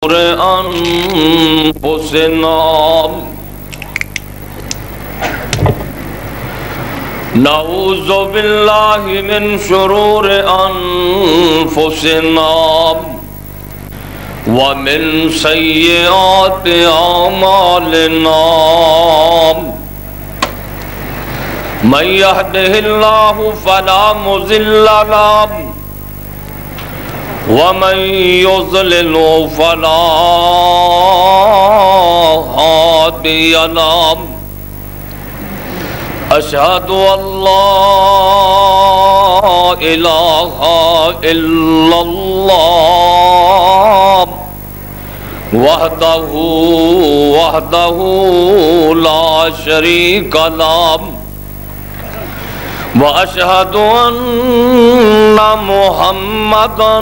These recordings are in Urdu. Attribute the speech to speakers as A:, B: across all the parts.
A: أنفسنا نعوذ بالله من شرور أنفسنا ومن سيئات أعمالنا من يهده الله فلا مضل له ومن يضلل فلا هادي له أشهد أن لا إله إلا الله وحده لا شريك له وأشهد أن محمدًا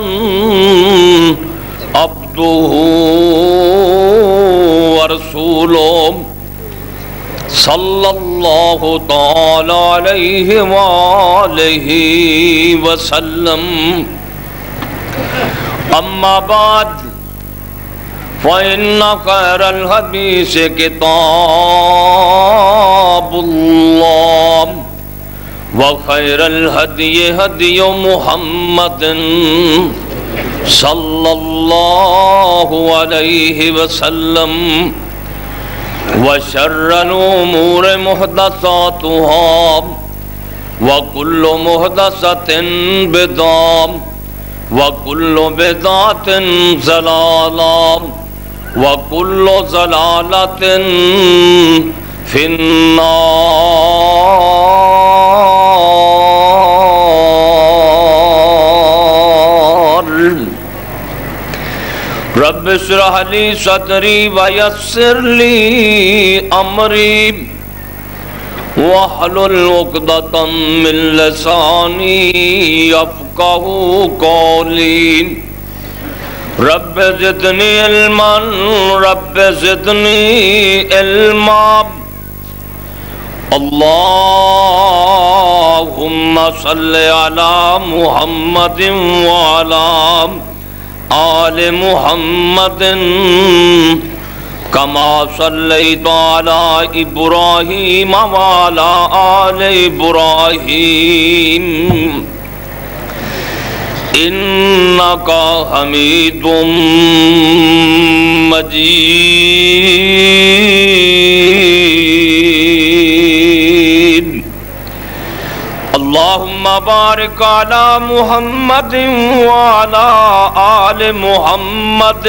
A: عبده ورسوله صلى الله تعالى عليه وآله وسلم أما بعد فإن خير الحديث كتاب الله وخير الهدي هدي محمد صلى الله عليه وسلم وشر الأمور محدثاتها وكل محدثة بدعة وكل بدعة ضلالة وكل ضلالة في النار رب اشرح لي صدري ويسر لي أمري واحلل عقدة من لساني يفقهوا قولي رب زدني علما رب زدني علما اللهم صل على محمد وعلى آل محمد كما صليت على إبراهيم وعلى آل إبراهيم إنك حميد مجيد اللهم بارك على محمد وعلى آل محمد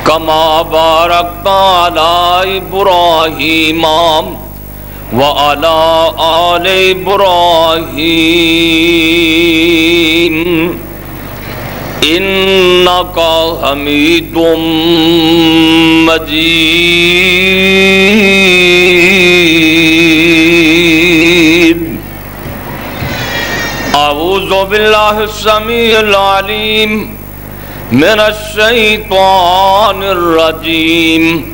A: كما باركت على إبراهيم وعلى آل إبراهيم إنك حميد مجيد أعوذ بالله السميع العليم من الشيطان الرجيم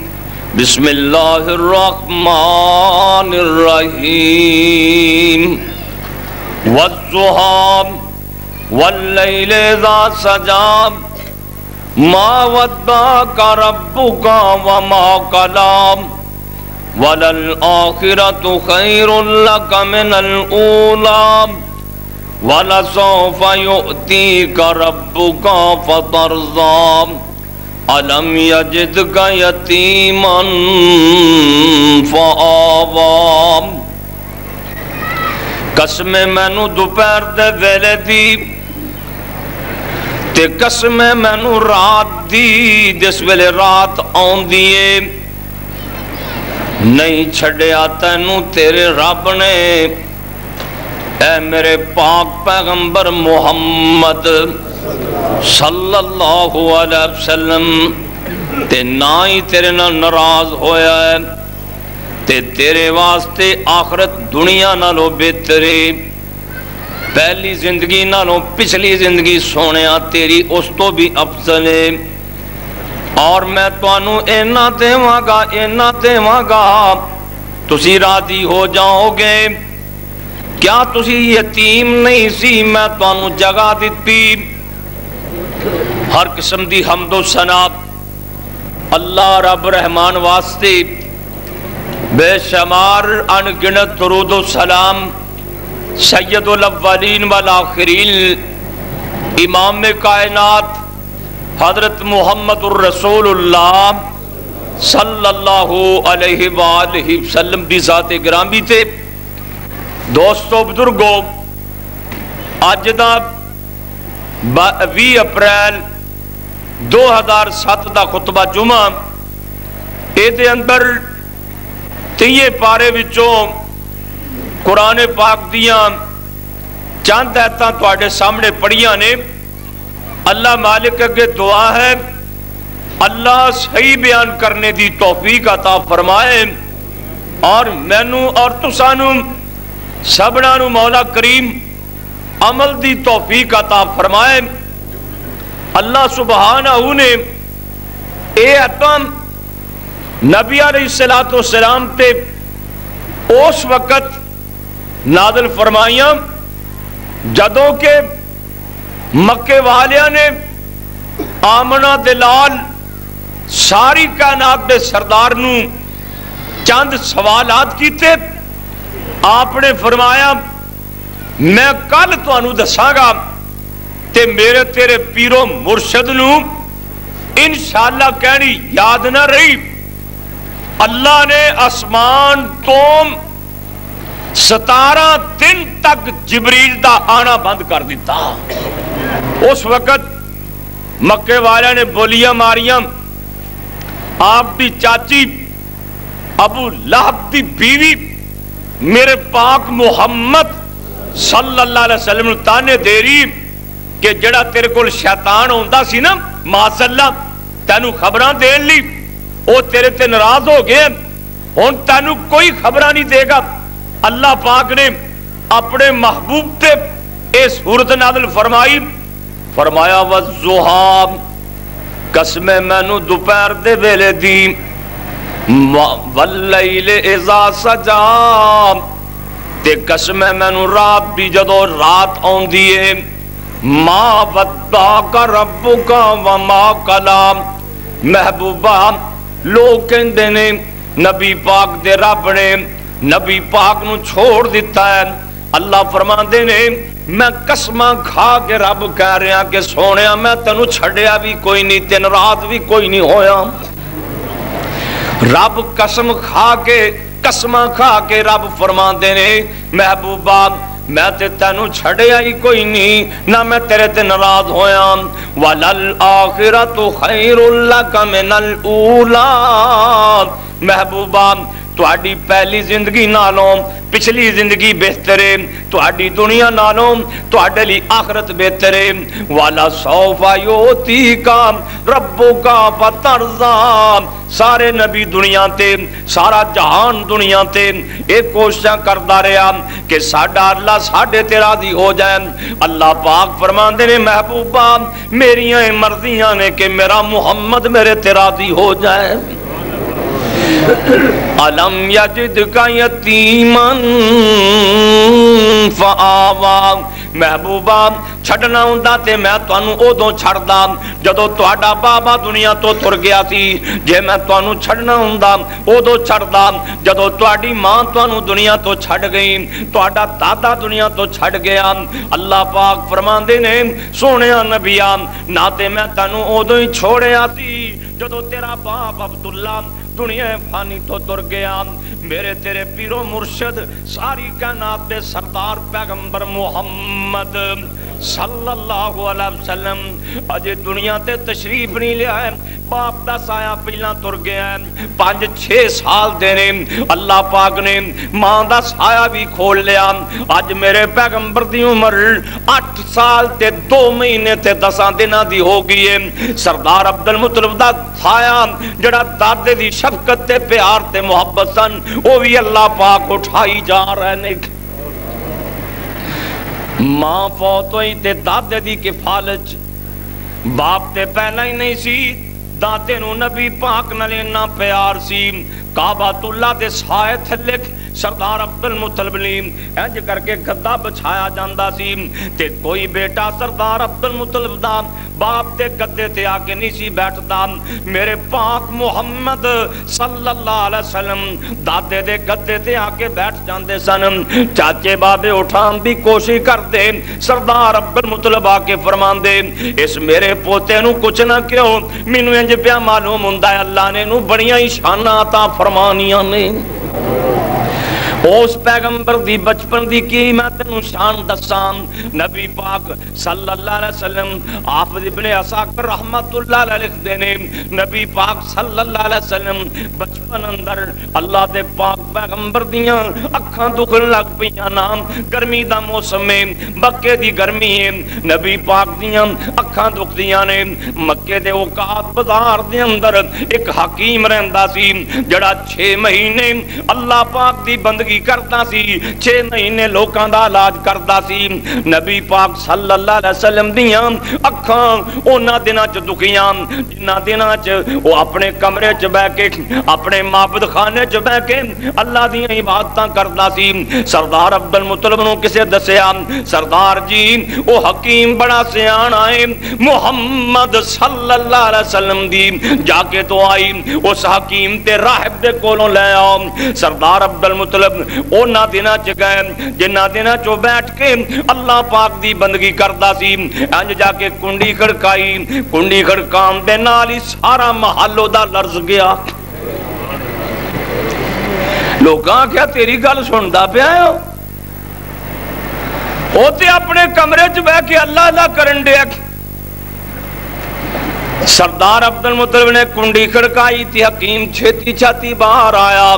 A: بسم الله الرحمن الرحيم والضحى والليل إذا سجى ما ودعك ربك وما قلى وللآخرة خير لك من الأولى ولسوف يؤتيك ربك فترضى ألم يجدك يتيما فآوى قسم مینو دوپہر دے ویلے دی تے قسم مینو رات دی جس ویلے رات آن دیئے نہیں چھڑیا تینو تیرے رب نے اے میرے پاک پیغمبر محمد صلی اللہ علیہ وسلم تے نہ ہی تیرے نہ ناراض ہویا ہے تے تیرے واسطے آخرت دنیا نالو بہتری پہلی زندگی نالو پچھلی زندگی سونیا تیری اس تو بھی افضل ہے اور میں توانو اینا دیواں گا تسی راضی ہو جاؤ گے کیا تسی یتیم نہیں سی میں تانوں جگہ دیتی ہر قسم دی حمد و ثنا اللہ رب رحمان واسطے، بے شمار ان گنت درود و سلام سید الاولین والآخرین امام کائنات حضرت محمد الرسول اللہ صلی اللہ علیہ وآلہ وسلم دی ذات گرامی تے۔ دوستو بزرگو، اج دا 20 اپریل 2007 دا خطبہ جمعہ، اے دے اندر 3 پارے وچوں قرآن پاک دیاں چند آیتاں تواڈے سامنے پڑھیاں نے۔ اللہ مالک اگے دعا ہے اللہ صحیح بیان کرنے دی توفیق عطا فرمائے، اور مینوں اور تسانوں سبنا نو مولا کریم عمل دی توفیق عطا فرمائے۔ اللہ سبحانہ نے اے اتم نبی علیہ السلام تے اس وقت نازل فرمائیاں جدوں کہ مکے والیاں نے آمنہ دلال ساری کائنات دے سردار نو چند سوالات کیتے۔ آپ نے فرمایا میں کل تانوں دساں گا تے میرے تیرے پیرو مرشد نو انشاءاللہ کہنی یاد نہ رہی۔ اللہ نے آسمان تو 17 دن تک جبریل دا آنا بند کر دیتا۔ اس وقت مکے والے نے بولیاں ماریاں، آپ دی چاچی ابو لہب دی بیوی میرے پاک محمد صلی اللہ علیہ وسلم تانے دے رہی کہ جڑا تیرے کول شیطان ہوندا سی نا معاذ اللہ تینوں خبراں دین لی، او تیرے تے ناراض ہو گئے، ہن تینوں کوئی خبراں نہیں دے گا۔ اللہ پاک نے اپنے محبوب تے اے سورت نازل فرمائی، فرمایا والضحیٰ قسم مینوں دوپہر دے ویلے دی، واللیل اذا سجا تے قسم مینوں رات دی جدوں رات آوندی ہے، ما ودعک ربک وما قلی۔ محبوبہ لوگ کہندے نے نبی پاک دے رب نے نبی پاک نو چھوڑ دیتا ہے، اللہ فرماندے نے میں قسماں کھا کے رب کہہ رہا کہ سونیا میں تینوں چھڑیا بھی کوئی نہیں، تین رات بھی کوئی نہیں ہویا۔ رب قسم کھا کے رب فرماندے نے محبوبہ میں تے تینوں چھڑیا ہی کوئی نہیں، نہ میں تیرے تے ناراض ہویا۔ وَلَلْآخِرَةُ خَيْرٌ لَكَ مِنَ الْأُولَىٰ۔ محبوبہ تہاڈی پہلی زندگی نالوں پچھلی زندگی بہتر ہے، تہاڈی دنیا نالوں تہاڈے لئی آخرت بہتر ہے۔ وَلَسَوْفَ يُعْطِيكَ رَبُّكَ فَتَرْضَىٰ۔ سارے نبی دنیا تے سارا جہان دنیا تے ایک کوششاں کردا رہا کہ ساڈا اللہ ساڈے تے راضی ہو جائے۔ اللہ پاک فرماندے نے محبوبہ میریاں مرضیاں نے کہ میرا محمد میرے تے راضی ہو جائے۔ أَلَمْ يَجِدْكَ يَتِيمًا فَآوَىٰ۔ محبوبہ چھڑنا ہوندا تے میں تانوں اودوں چھڑدا جدوں تہاڈا بابا دنیا تو تر گیا سی، جے میں تانوں چھڑنا ہوندا اودوں چھڑدا جدوں تہاڈی ماں تانوں دنیا تو چھڑ گئی، تہاڈا دادا دنیا تو چھڑ گیا۔ اللہ پاک فرماندے نے سونیا نبیا نہ تے میں تانوں اودوں ہی چھوڑیا سی جدوں تیرا باپ عبداللہ دنیا فانی تو تر گیا۔ میرے تیرے پیرو مرشد ساری کائنات دے سردار پیغمبر محمد صلی اللہ علیہ وسلم اجے دنیا تے تشریف نہیں لیا ہے، باپ دا سایہ پہلا تر گیا ہے، 5-6 سال دینے اللہ پاک نے ماں دا سایہ بھی کھول لیا۔ اج میرے پیغمبر دی عمر 8 سال تے 2 مہینے تے 10 دنوں دی ہو گئی ہے۔ سردار عبدالمطلب دا سایہ جڑا دادے دی شفقت تے پیار تے محبت سن وہ بھی اللہ پاک اٹھائی جا رہے نے۔ ماں فوت ہوئی تے دادے دی کفالت، باپ تے پہلا ہی نہیں سی، دادے نو نبی پاک نال اتنا پیار سی۔ کعبۃ اللہ دے سائے تھلے سردار عبد المطلب نے انج کر کے گدا بچھایا جاندا سی تے کوئی بیٹا سردار عبد المطلب دا باپ دے گدے تے آ کے نہیں سی بیٹھدا. میرے پاک محمد صلی اللہ علیہ وسلم دادے دے گدے تے آ کے بیٹھ جاندے سن. چاچے بابے اٹھان دی کوشش کرتے, سردار عبد المطلب آ کے فرماندے اس میرے پوتے نو کچھ نہ کیوں, مینوں انج پیا معلوم ہوندا ہے اللہ نے نو بڑیاں شاناں عطا فرمانیاں نے. اس پیغمبر دی بچپن دی کی میں تینوں شان دساں. نبی پاک صلی اللہ علیہ وسلم حافظ ابن عساکر رحمت اللہ علیہ لکھدے نے نبی پاک صلی اللہ علیہ وسلم بچپن اندر اللہ دے پاک پیغمبر دیاں اکھاں دکھن لگ پیاں نا. گرمی دا موسم ہے, مکے دی گرمی ہے, نبی پاک دیاں اکھاں دکھدیاں نے. مکے دے اوقات بازار دے اندر ایک حکیم رہندا سی جڑا 6 مہینے اللہ پاک دی بندگی کرتا سی, 6 مہینے لوکاں دا علاج کرتا سی. نبی پاک صلی اللہ علیہ وسلم دیاں اکھاں اونا دناں چ دکھیاں جنہ دناں چ وہ اپنے کمرے چ بیٹھ کے اپنے معبد خانے چ بیٹھ کے اللہ دیاں عبادتاں کرتا سی. سردار عبد المطلب نو کسے دسیا سردار جی وہ حکیم بڑا سیاںا ہے, محمد صلی اللہ علیہ وسلم دی جا کے تو آئی اس حکیم تے راہب دے کولوں لے آؤ. سردار عبد المطلب اونا دینا چ گئے جنہ دینا چو بیٹھ کے اللہ پاک دی بندگی کردا سی. انج جا کے کنڈی کھڑکائی, کنڈی کھڑکام دے نال ہی سارا محلو دا لرز گیا. لوگاں کیا تیری گل سندا پیا ہے, او تے اپنے کمرے چ بیٹھ کے اللہ اللہ کرن دے. سردار عبد المطلب نے کنڈی کھڑکائی تے حکیم چھتی چھتی باہر آیا.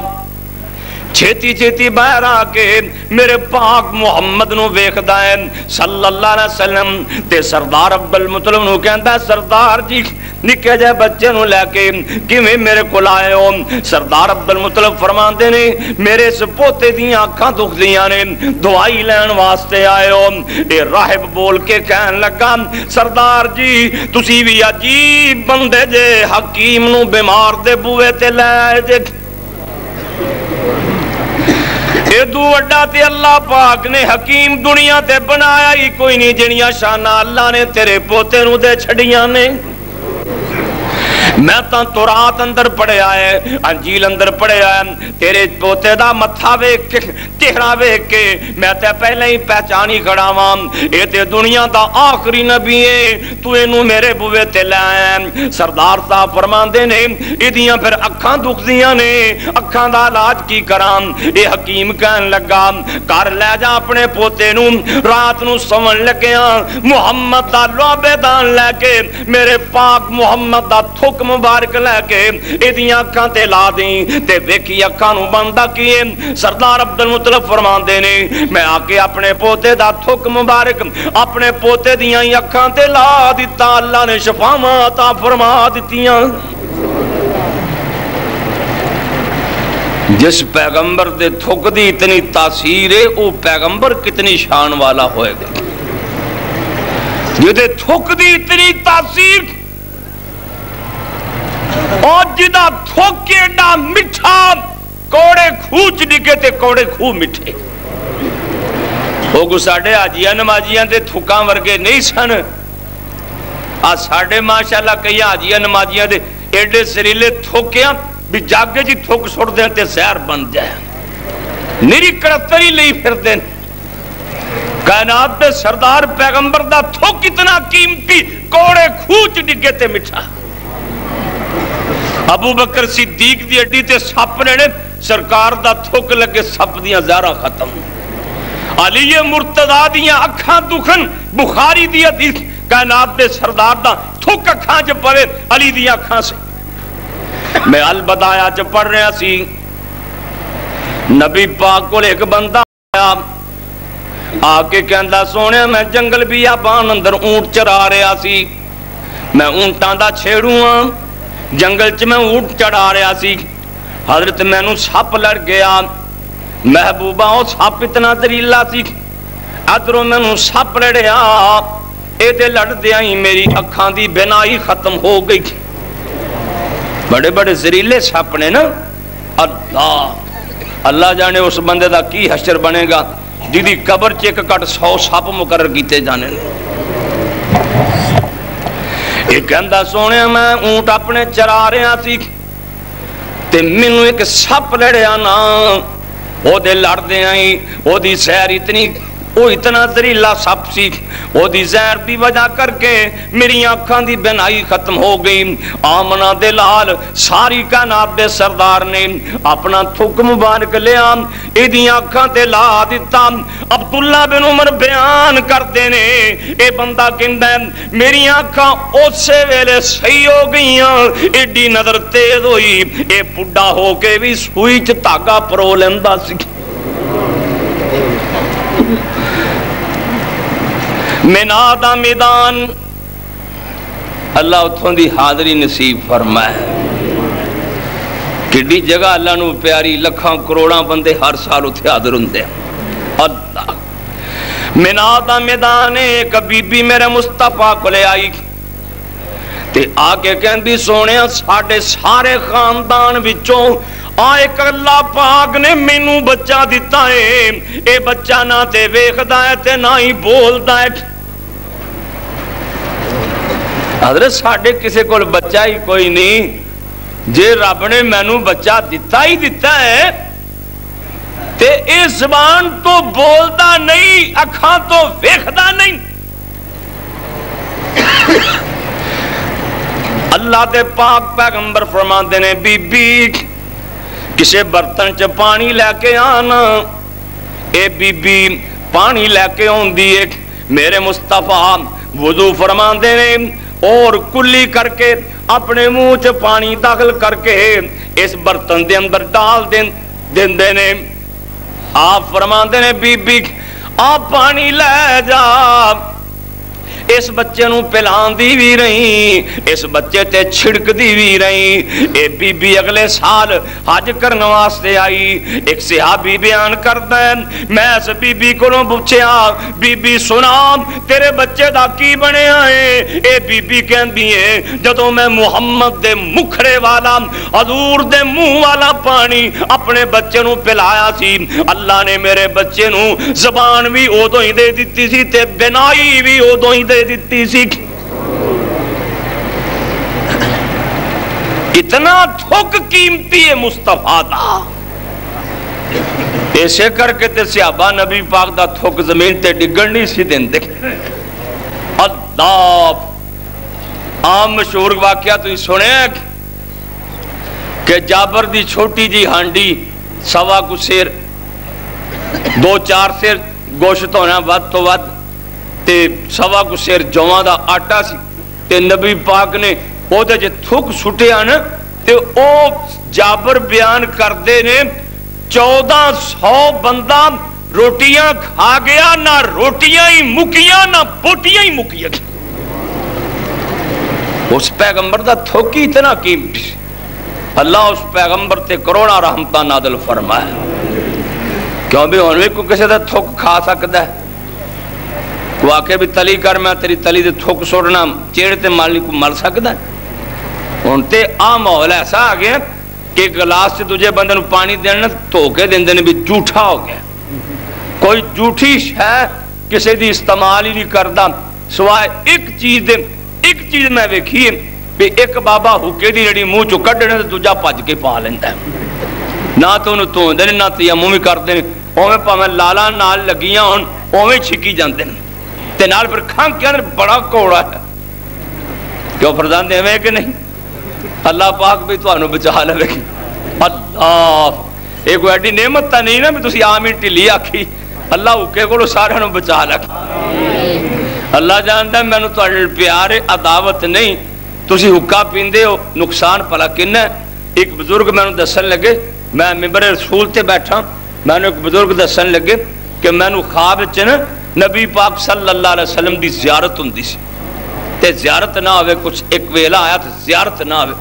A: چھتی چھتی باہر آ کے میرے پاک محمد نو ویکھدا ہے صلی اللہ علیہ وسلم تے سردار عبد المطلب نو کہندا سردار جی نکے جے بچے نو لے کے کیویں میرے کول آئے ہو. سردار عبد المطلب فرماندے نے میرے اس پوتے دیاں اکھاں دکھدیاں نے, دعائی لین واسطے آئے ہو. اے راہب بول کے کہن لگا سردار جی تسی بھی عجیب بندے جے, حکیم نو بیمار دے بوئے تے لے آئے جے. ادو وڈا تے اللہ پاک نے حکیم دنیا تے بنایا ہی کوئی نہیں جنیاں شانہ اللہ نے تیرے پوتے نو دے چھڑیاں نے. میں تاں تورات اندر پڑھیا ہے, انجیل اندر پڑھیا ہے, تیرے پوتے دا متھا ویکھ کے چہرہ ویکھ کے میں تے پہلے ہی پہچانی کھڑا واں اے تے دنیا دا آخری نبی ہے, تو اینو میرے بوئے تے لے آیا. سردار صاحب فرماندے نے ایدیاں پھر اکھاں دکھدیاں نے, اکھاں دا علاج کی کراں. اے حکیم کہن لگا کر لے جا اپنے پوتے نو, رات نو سون لگیاں محمد دا لعبے دان لے کے میرے پاک محمد دا تھک مبارک لے کے ایدیاں اکھاں تے لا دیں تے ویکھی اکھاں نو بندہ کیے. سردار عبد المطلب فرماندے نے میں آ کے اپنے پوتے دا تھک مبارک اپنے پوتے دیاں اکھاں تے لا دیتا, اللہ نے شفاواں عطا فرما دتیاں. جس پیغمبر دے تھک دی اتنی تاثیر ہے وہ پیغمبر کتنی شان والا ہوئے گا. جدے تھک دی اتنی تاثیر اور جدا تھوک کے ڈا مٹھا کوڑے خوچ ڈگے تے کوڑے خو مٹھے. وہ کو ساڑھے آجیاں نمازیاں دے تھکاں ورگے نہیں سن. آج ساڑھے ماشاءاللہ کئی آجیاں نمازیاں دے ایڈے سریلے تھوکیاں بھی جاگے جی تھوک سوڑ دیں تے زہر بن جائے, نیری کرتری لئی پھر دیں. کائنات دے سردار پیغمبر دا تھوک اتنا قیمتی کوڑے خوچ ڈگے تے مٹھا. ابو بکر صدیق دی اڈی تے سپ نے سرکار دا تھوک لگے سپ دیاں زہرہ ختم. علی مرتضیٰ دیاں اکھاں دکھن بخاری دی حدیث کائنات دے سردار دا تھوک اکھاں جب پڑے علی دیاں اکھاں سے. میں البدایہ جب پڑھ رہا سی نبی پاک کو ایک بندہ آیا آکے کہندہ سونے میں جنگل بیابان اندر اونٹ چرا رہا سی. میں اونٹاں دا چھیڑوں ہاں جنگل چ میں اونٹ چڑھا رہا سی. حضرت میں نو سپ لڑ گیا. محبوبہ او سپ اتنا دریلا سی, ادھروں میں نو سپ لڑیا اے دے لڑ دیا ہی میری اکھاں دی بینائی ختم ہو گئی. بڑے بڑے زریلے سپ نے نا. اللہ اللہ جانے اس بندے دا کی حشر بنے گا جدی قبر چ 100 سپ مقرر کیتے جانے. ایک کہندا سونے میں اونٹ اپنے چرا رہا سی تے مینوں ایک سپ لڑیا نا او دے لڑدے آئی او دی سیر اتنا زہریلا سپ سی او دی زہر دی وجہ کر کے میری آنکھاں دی بینائی ختم ہو گئی. آمنہ دے لال ساری کائنات دے سردار نے اپنا تھک مبارک لیا ایدی آنکھاں تے لا دیتا. عبداللہ بن عمر بیان کرتے نے اے بندہ کہندا ہے میری آنکھاں اسے ویلے صحیح ہو گئیاں ایڈی نظر تیز ہوئی اے بڈھا ہو کے بھی سوئی چ دھاگا پرو لیندا سی. مینا دا میدان اللہ اتھوں دی حاضری نصیب فرمائے. کڈی جگہ اللہ نو پیاری لکھاں کروڑاں بندے ہر سال اتھے حاضر ہوندے. اللہ مینا دا میدان ایک بی بی میرے مصطفیٰ کو لے آئی تے آگے کہندی سونیا ساڑھے سارے خاندان وچوں ایک اللہ پاک نے مینوں بچہ دیتا ہے اے بچہ نہ تے ویکھدا ہے تے نہ ہی بولدا ہے. حضرت ساڑھے کسے کو بچہ ہی کوئی نہیں جے رب نے مینوں بچہ دیتا ہی دیتا ہے تے اے زبان تو بولدا نہیں اکھاں تو ویکھدا نہیں. اللہ دے پاک پیغمبر فرماندے نے بی بی کسے برتن چ پانی لے کے آنا. اے بی بی پانی لے کے آندی ہے میرے مصطفیٰ وضو فرماندے نے اور کلی کر کے اپنے منہ چ پانی داخل کر کے اس برتن دے اندر ڈال دے نے. آپ فرماندے نے بی بی آپ پانی لے جا. اس بچے نو پلان دی بھی رہی اس بچے تے چھڑک دی بھی رہی. اے بی بی اگلے سال حج کرنے واسطے آئی. ایک صحابی بیان کرتا ہے میں اس بی بی کو پوچھیا بی بی سنا تیرے بچے دا کی بنے آئے. اے بی بی کہندی ہے جدوں میں محمد دے مکھڑے والا حضور دے منہ والا پانی اپنے بچے نو پلایا سی اللہ نے میرے بچے نو زبان بھی ادوں ہی دے دیتی سی تے بینائی بھی ادوں ہی دے دیتی سی. اتنا تھک قیمتی ہے مصطفیٰ دا ایسے کر کے تے صحابہ نبی پاک دا تھک زمین تے ڈگن نہیں سی دین دے. اللہ عام مشہور واقعہ تو سنے کہ جابر دی چھوٹی جی ہانڈی سوا کو سیر 2-4 سیر گوشت ہونا ود تو ود تے سوا کو سیر جواں دا آٹا سی تے نبی پاک نے او دے جے تھک سٹیا نا تے او جابر بیان کر دے نے 1400 بندہ روٹیاں کھا گیا نہ روٹیاں ہی مکیاں نہ بوٹیاں ہی مکیاں. اس پیغمبر دا تھک ہی اتنا قیمتی اللہ اس پیغمبر تے کروڑا رحمتہ نازل فرمائے. کیوں بھی ہون بھی کوئی کسی دا تھک کھا سکتا ہے کو آکے بھی تلی کر میں تیری تلی دے تھک سوڑنا چیڑ تے مالی کو مل سکتا ہے. ان تے عام ماحول ایسا آ گیا کہ گلاس سے تجھے بندے نو پانی دینا تو کے دن دن بھی جھوٹا ہو گیا. کوئی جھوٹی شے کسی دی استعمال ہی نہیں کردا سوائے ایک چیز میں ویکھی بھی ایک بابا حکے دی جڑی منہ چو کڈنے تے دوجا بھج کے پا لیندا ہے نہ تو انہوں دھوندے نے نہ تیمم کردے نے اوویں پاویں لالا نال لگیاں ہون اوویں چھکی جاندے نے تے نال پھر کھان کے بڑا کوڑا ہے. کیوں فرزان دے میں کہ نہیں اللہ پاک بھی تانوں بچا لے. اللہ اے کوئی ایڈی نعمت تا نہیں نا بھی تسی آمین ٹلی آکھی اللہ حکے کولوں سارے نوں بچا لے. اللہ جاندا مینوں تہاڈے پیار عداوت نہیں تسی حکا پیندے ہو نقصان پلا کن ہے. ایک بزرگ مینوں دسن لگے میں ممبر رسول تے بیٹھا میں نے ایک بزرگ دسن لگے کہ مینوں خواب وچ نا نبی پاک صلی اللہ علیہ وسلم دی زیارت ہوندی سی تے زیارت نہ ہوئے کچھ ایک ویلا آیا تے زیارت نہ ہوئے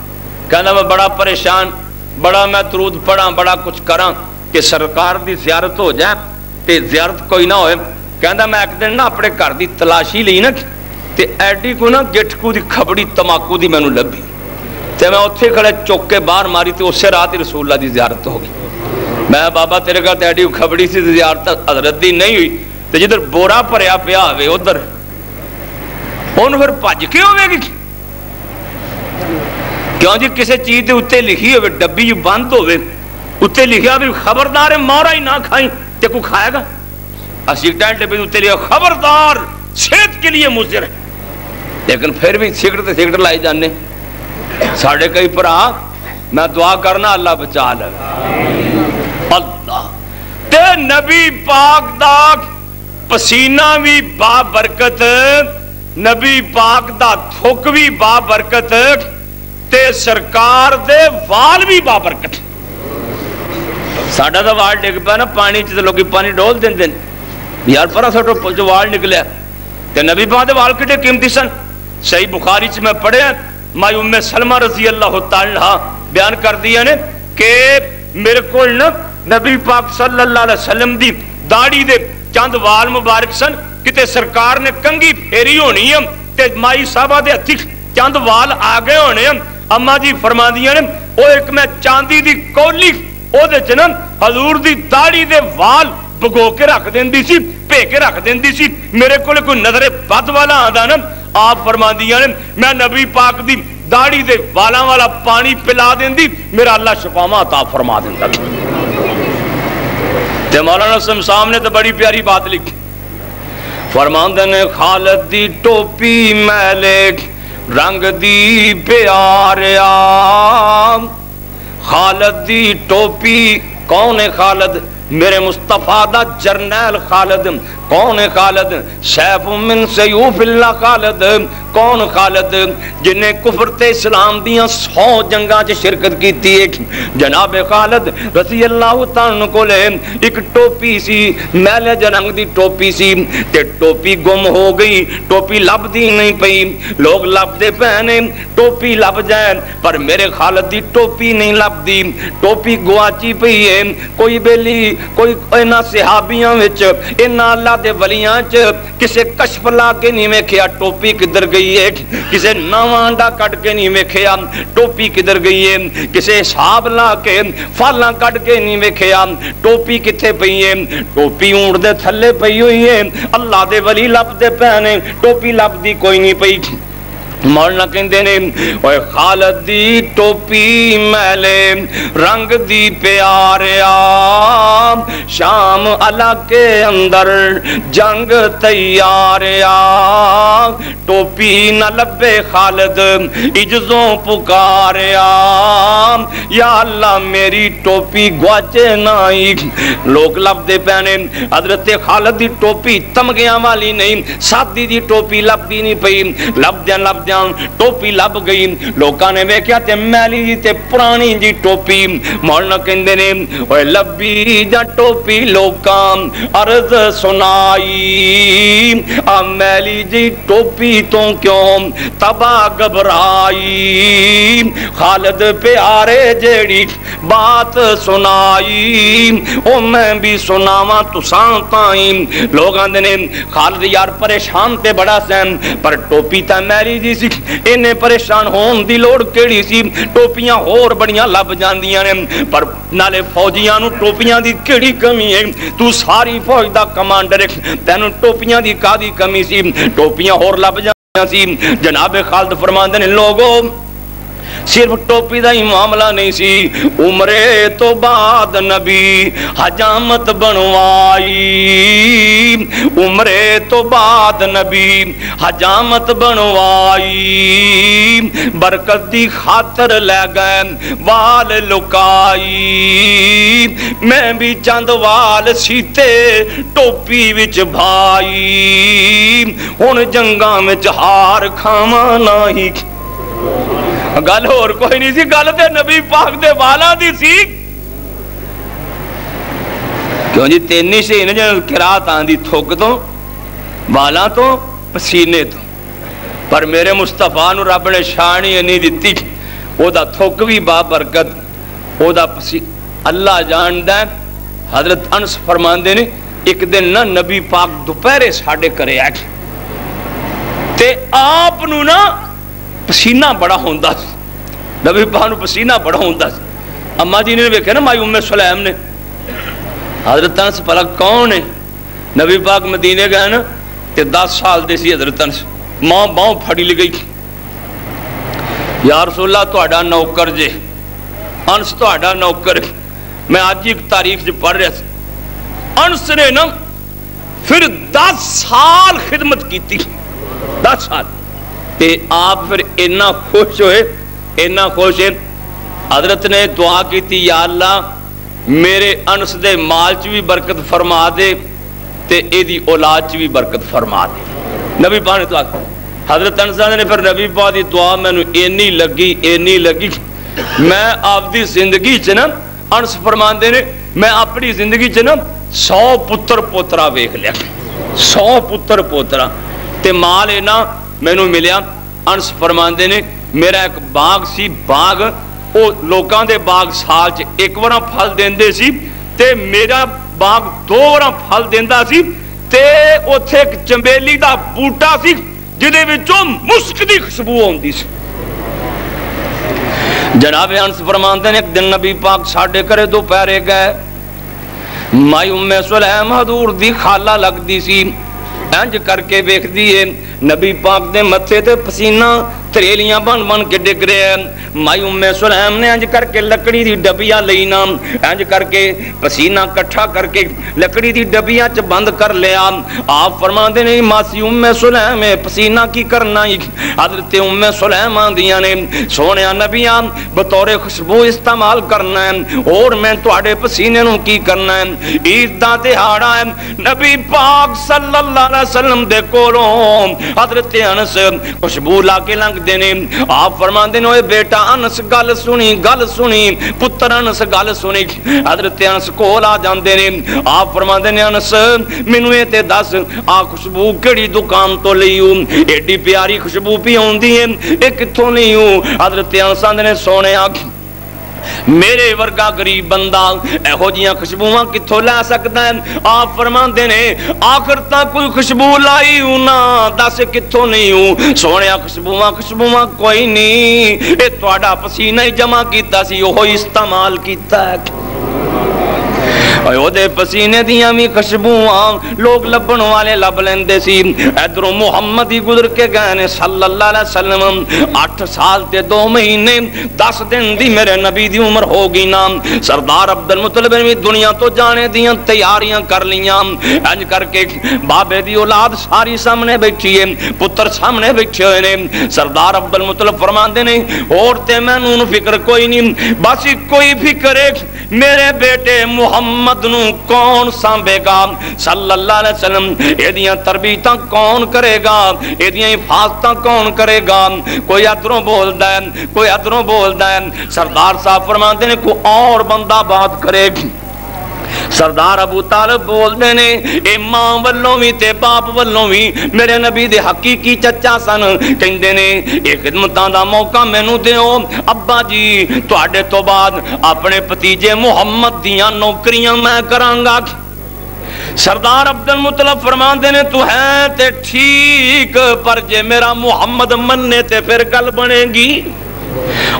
A: کہنا میں بڑا پریشان بڑا میں درود پڑھا بڑا کچھ کراں کہ سرکار دی زیارت ہو جائے تے زیارت کوئی نہ ہوئے. کہنا میں ایک دن نا اپنے گھر دی تلاشی لئی نا تے ایڈی کو نا گٹکو دی کھبڑی تماکو دی مینوں لبھی تے میں اتھے کھڑے چوک کے باہر ماری تے اسے رات رسول اللہ دی زیارت ہو گئی. میں بابا تیرے کا تیڑی کھبڑی سی زیارت حضرت دی نہیں ہوئی تو جدھر بورا پریا پیا ہوئے ادھر انہوں پھر پھج کے ہوئے گی کیوں جی کسی چیز دے اتنے لکھی ہوئے ڈبی جو بند ہوئے اتنے لکھیا بھی خبردار ہے مورا ہی نہ کھائیں تے کو کھائے گا سگریٹ ڈبے اتنے لکھا خبردار صحت کے لیے مضر ہے لیکن پھر بھی سگریٹ لائی جانے ساڑھے کئی پرا میں دعا کرنا اللہ بچا لے اللہ تے نبی پاک دا پسینہ بھی با برکت نبی پاک دا تھوک بھی با برکت تے سرکار دے وال بھی با برکت ساڑھا دا وال ڈگ پہ نا پانی چیز لوگی پانی ڈول دیں دیں یار پرا ساڑھا جو وال نکلے تے نبی پاک دے وال کٹے قیمتی سن صحیح بخاری چ میں پڑھے مائی ام سلمہ رضی اللہ تعالیٰ بیان کر دیا نے کہ میرے کو نبی پاک صلی اللہ علیہ وسلم دی داڑھی دے چند وال مبارک سن کتے سرکار نے کنگی پھیری ہونی ہے تے مائی صاحبہ دے ہتھی چند وال آگے ہونے ہیں اما جی فرما دیا نے او ایک میں چاندی دی کولی او دے جنم حضور دی داڑھی دے وال بگو کے رکھ دیں دی سی پے کے رکھ دیں دی سی میرے کو لے کوئی نظر بد والا آدھا نا آپ فرما دیا نے میں نبی پاک دی داڑھی دے والا والا پانی پلا دیں دی میرا اللہ شفاما عطا فرما دیں دا تے مولانا سامنے تو بڑی پیاری بات لکھی فرماندے نے خالد دی ٹوپی میلے رنگ دی پیاریا خالد دی ٹوپی کون ہے خالد میرے مصطفیٰ دا جرنیل خالد کون ہے خالد سیف من سیوف اللہ خالد کون خالد جنہیں کفر تے اسلام دیاں 100 جنگاں چ شرکت کی تھی جناب خالد رضی اللہ تعالیٰ کو لے ایک ٹوپی سی میلے جنگ دی ٹوپی سی تے ٹوپی گم ہو گئی ٹوپی لب دی نہیں پئی لوگ لب دے پہنے ٹوپی لب جائے پر میرے خالد دی ٹوپی نہیں لب دی ٹوپی گواچی پئی ہے کوئی بیلی کوئی اینا صحابیاں وچ اینا اللہ دے ولیاں چ کسے کشف لا کے نہیں ویکھیا ٹوپی کدھر گئی ہے کسے نواں انڈا کٹ کے نہیں ویکھیا ٹوپی کدھر گئی ہے کسے حساب لا کے فالاں کٹ کے نہیں ویکھیا ٹوپی کتھے پئی ہے ٹوپی اونٹ دے تھلے پئی ہوئی ہے اللہ دے ولی لب دے پہنے ٹوپی لب دی کوئی نہیں پئی مولانا کہندے نے اوے خالد دی ٹوپی میلے رنگ دی پیاریا شام علاقے اندر جنگ تیاریا ٹوپی نہ لبے خالد عجزوں پکاریا یا اللہ میری ٹوپی گواچے نائی لوگ لب دے پہنے حضرت خالد دی ٹوپی تمگیاں والی نہیں سادی دی ٹوپی لب دی نہیں پئی لب دیاں ٹوپی لب گئی لوکاں نے ویکھیا تے میلی جی تے پرانی جی ٹوپی مولانا کہندے نے اوے لبی جا ٹوپی لوکاں عرض سنائی آ میلی جی ٹوپی تو کیوں تباہ گھبرائی خالد پیارے جیڑی بات سنائی او میں بھی سناواں تساں تائیں لوگاں نے خالد یار پریشان تے بڑا سین پر ٹوپی تے میری جی سی انہیں پریشان ہون دی لوڑ کیڑی سی ٹوپیاں اور بڑیاں لب جاندیاں نے پر نالے فوجیاں نو ٹوپیاں دی کیڑی کمی ہے تو ساری فوج دا کمانڈر تینو ٹوپیاں دی کا دی کمی سی ٹوپیاں اور لب جاندیاں سی جناب خالد فرماندے نے لوگو صرف ٹوپی دا ہی معاملہ نہیں سی عمرے تو بعد نبی حجامت بنوائی عمرے تو بعد نبی حجامت بنوائی برکت دی خاطر لے گئے وال لکائی میں بھی چند وال سیتے ٹوپی وچ بھائی ہن جنگاں وچ ہار کھاواں نہیں گل اور کوئی نہیں سی گل تے نبی پاک دے والا دی سی کیوں جی تینی سے انہیں جنہوں قرآت آندھی تھوک تو والا تو پسینے تو پر میرے مصطفیٰ نو رب نے شانی نہیں دیتی او دا تھوک بھی با برکت او دا پسینے اللہ جاندہ ہے حضرت انس فرماندے نے ایک دن نا نبی پاک دوپہرے ساڑھے کرے آئے تے آپ نو نا پسینہ بڑا ہوندہ سی نبی پاک نو پسینہ بڑا ہوندہ سی اما جی نے ویکھے نا مائی ام سلیم نے حضرت انس بھلا کون ہے؟ نبی پاک مدینے گئے نا تے 10 سال دے سی حضرت انس، ماں باؤں پھڑی لی گئی، یا رسول اللہ تہاڈا نوکر جے، انس تہاڈا نوکر۔ میں آج ایک تاریخ جو پڑھ رہا تھا، انس نے نا پھر 10 سال خدمت کی تھی، 10 سال، تے آپ پھر اتنا خوش ہوئے، اتنا خوش ہے، حضرت نے دعا کی تھی یا اللہ میرے انس دے مال چ بھی برکت فرما دے تے اے دی اولاد چ بھی برکت فرما دے۔ نبی پاک نے دعا کی، حضرت انس نے پھر نبی پاک دی دعا مینوں اینی لگی میں آپ دی زندگی چ نا، انس فرماندے نے میں اپنی زندگی چ نا 100 پتر پوترا ویکھ لیا، 100 پتر پوترا تے مال اینا مینوں ملیا۔ انس فرماندے نے میرا ایک باغ سی، باغ او لوکاں دے باغ سال چ ایک وارا پھل دیندے سی تے میرا باغ 2 وارا پھل دیندا سی تے اوتھے ایک چنبیلی دا بوٹا سی جدے وچوں مسک دی خوشبو آندی سی۔ جناب انس فرماندے نے ایک دن نبی پاک ساڈے گھرے دوپہرے گئے، مائی ام سلیم حضور دی خالہ لگدی سی، انج کر کے ویکھ دیے نبی پاک دے متھے تے پسینہ تریلیاں بن بن کے ڈگ رہے ہیں۔ مائی ام سلیم نے انج کر کے لکڑی دی ڈبیاں لینا، انج کر کے پسینہ کٹھا کر کے لکڑی دی ڈبیاں چ بند کر لیا۔ آپ فرماندے نے ماسی ام سلیم پسینہ کی کرنا ہی؟ حضرت ام سلیم آندیاں نے سونیا نبیاں بطور خوشبو استعمال کرنا ہے، اور میں تواڈے پسینے نو کی کرنا ہے؟ عید دا دہاڑا ہے، نبی پاک صلی اللہ علیہ وسلم دے کولوں حضرت انس خوشبو لا کے لنگ دینے۔ آپ فرماندے نے بیٹا انس گل سنی پتر انس گل سنی۔ حضرت انس کول آ جاندے نے، آپ فرماندے نے انس مینوں اے تے دس آ خوشبو کیڑی دکان تو لئیو، ایڈی پیاری خوشبو پی ہوندی ہے اے کتھوں لئیو؟ حضرت انس نے سونیا میرے ورگا غریب بندہ ایہو جیاں خوشبوواں کتھوں لے سکدا ہے؟ آپ فرماندے نے آخر تک کوئی خوشبو لائی ہوں نا، دس کتھوں نہیں ہوں؟ سونیا خوشبوواں کوئی نہیں، اے تہاڈا پسینہ ہی جمع کیتا سی، اوہ استعمال کیتا ہے۔ دے پسینے دیاں بھی خوشبوواں لوگ لبن والے لب لیندے سی۔ ادھروں محمد ہی گزر کے گئے نے صلی اللہ علیہ وسلم، 8 سال تے 2 مہینے 10 دن دی میرے نبی دی عمر ہو گئی نا۔ سردار عبد المطلب نے بھی دنیا تو جانے دیاں تیاریاں کر لیاں، انج کر کے بابے دی اولاد ساری سامنے بیٹھی ہے، پتر سامنے بیٹھے ہوئے نے۔ سردار عبد المطلب فرماندے نے اور تے مینوں فکر کوئی نہیں، بس کوئی فکر ہے میرے بیٹے محمد نو کون سانبے گا صلی اللہ علیہ وسلم، ایدیاں تربیتاں کون کرے گا، ایدیاں حفاظتاں کون کرے گا؟ کوئی ادھروں بولدا ہے، کوئی ادھروں بولدا ہے۔ سردار صاحب فرماتے ہیں کوئی اور بندہ بات کرے۔ سردار ابو طالب بول دے نے اے ماں والوں بھی تے باپ والوں بھی میرے نبی دے حقیقی چچا سن، کہندے نے اے خدمتاں دا موقع مینوں دیو ابا جی، تواڈے تو بعد اپنے بھتیجے محمد دیاں نوکریاں میں کراں گا۔ سردار عبد المطلب فرماندے نے تو ہے تے ٹھیک، پر جے میرا محمد مننے تے پھر گل بنے گی۔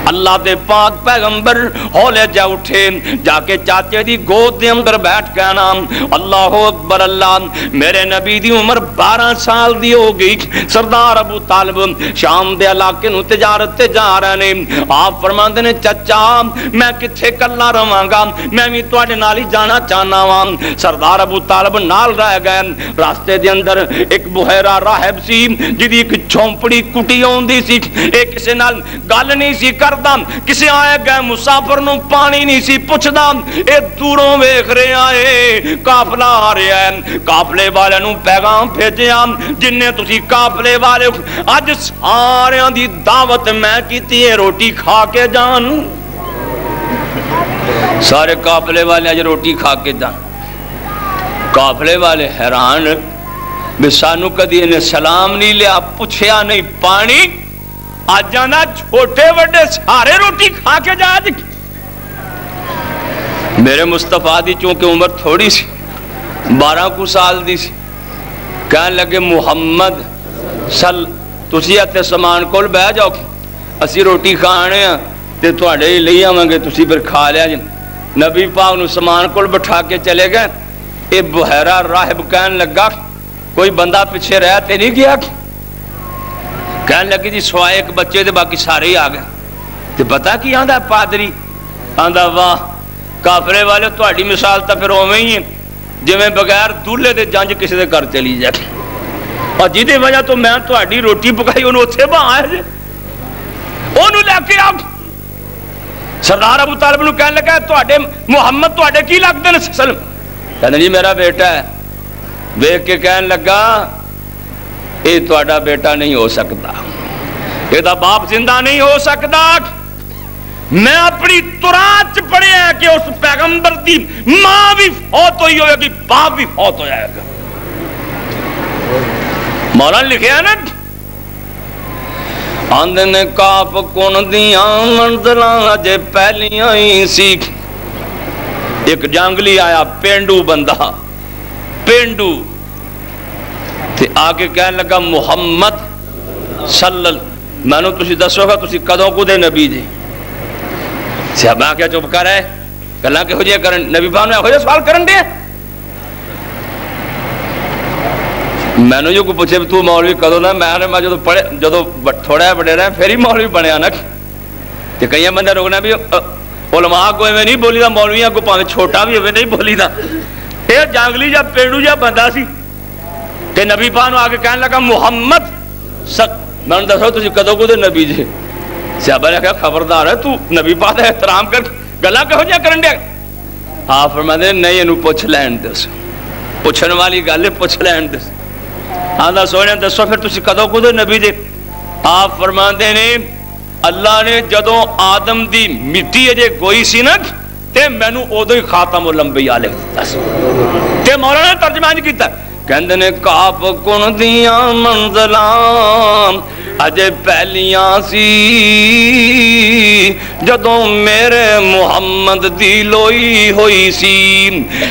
A: اللہ دے پاک پیغمبر ہولے جا اٹھے، جا کے چاچے دی گود دے اندر بیٹھ کے نام اللہ اکبر اللہ، میرے نبی دی عمر 12 سال دی ہو گئی۔ سردار ابو طالب شام دے علاقے نو تجارت تے جا رہے نے، آپ فرماندے نے چچا میں کتھے کلا رہواں گا، میں بھی تواڈے نال ہی جانا چاہنا وا۔ سردار ابو طالب نال رہ گئے۔ راستے دے اندر ایک بحیرہ راہب سی جدی ایک جھونپڑی کٹی ہوندی سی، اے کسے نال گل نہیں سی کردا، کسے آئے گئے مسافر نو پانی نہیں سی پوچھدا، اے دوروں ویکھ رہے آئے قافلہ آ رہا ہے، قافلے والے نو پیغام بھیجیا جننے تسی قافلے والے اج ساریاں دی دعوت میں کیتی ہے، روٹی کھا کے جان۔ سارے قافلے والے اج روٹی کھا کے جان۔ قافلے والے حیران بھی سانو کدی انہیں سلام نہیں لیا، پوچھیا نہیں، پانی آج جانا چھوٹے وڈے سارے روٹی کھا کے جا جی۔ میرے مصطفیٰ دی چونکہ عمر تھوڑی سی 12 کو سال دی سی، کہنے لگے محمد تسی اتے سامان کول بہ جاؤ، اسی روٹی کھانے ہیں تے تواڈے ہی لئی آواں گے، تسی پھر کھا لیا جی۔ نبی پاک نو سامان کول بٹھا کے چلے گئے. یہ بحیرہ راہب کہن لگا کوئی بندہ پیچھے رہ تے نہیں گیا؟ کہنے لگی جی سوائے ایک بچے دے باقی سارے ہی آ گئے. تے پتا کی آندا پادری آندا واہ کافرے والے تہاڈی مثال تا پھر اوویں ہی ہے جویں بغیر دولہے دے جنج کسی دے گھر چلی جائے اور جہدی وجہ تو میں تہاڈی روٹی پکائی انہوں اتھے باں آئے جے انہوں لے کے آ. سردار ابو طالب نو کہنے لگا تہاڈے محمد تہاڈے کی لگدے نے سلم؟ کہنے جی میرا بیٹا ہے. دیکھ کے کہنے لگا یہ تہاڈا بیٹا نہیں ہو سکتا, یہ باپ زندہ نہیں ہو سکتا. میں اپنی تورات پڑھیا ہے کہ اس پیغمبر دی ماں بھی فوت ہوئی ہوئے گی, باپ بھی فوت ہو جائے گا. مولانا لکھیا ہے نا آندے نے کاپ کون دیاں منزلاں جے پہلیاں ہی سی. ایک جنگلی آیا پینڈو بندہ پینڈو تے آگے کہنے لگا محمد صلی اللہ میں نو تسی دسو گا تسی کدوں کو دے نبی جی. صحابہ کیا چپ کر ہے گلاں کہ ہو جائے کرن نبی پاک نے ہو جائے سوال کرن دے. میں نے جو کو پوچھے تو مولوی کدوں نا میں جو پڑھے جو تھوڑا بڑے رہے پھر ہی مولوی بنیا نا. تے کئی بندے روکنا بھی علماء کو میں نہیں بولی دا مولویاں کو پاویں چھوٹا بھی ہوئے نہیں بولی دا. یہ جانگلی جا پیڑو جا بندہ سی کہ نبی پاک نو آگے کہنے لگا محمد میں نے دسو تسی کدوں کو دے نبی جی. صحابہ نے کہا خبردار ہے تو نبی پاک دا احترام کر گلا کہو جا کرن دے. آپ فرماندے نہیں انہوں پوچھ لین دس پوچھن والی گل پوچھ لین دس. آندا سونے دسو پھر تسی کدوں کو دے نبی جی. آپ فرماندے نے اللہ نے جدوں آدم دی مٹی اجے گوئی سی نا تے مینوں اودوں ہی خاتم الانبیاء لکھ دتا سی. تے مولانا نے ترجمہ انج کیتا کہندے نے کاپ کن دیاں منزلاں اجے پہلیاں سی جدوں میرے محمد دی لوئی ہوئی سی.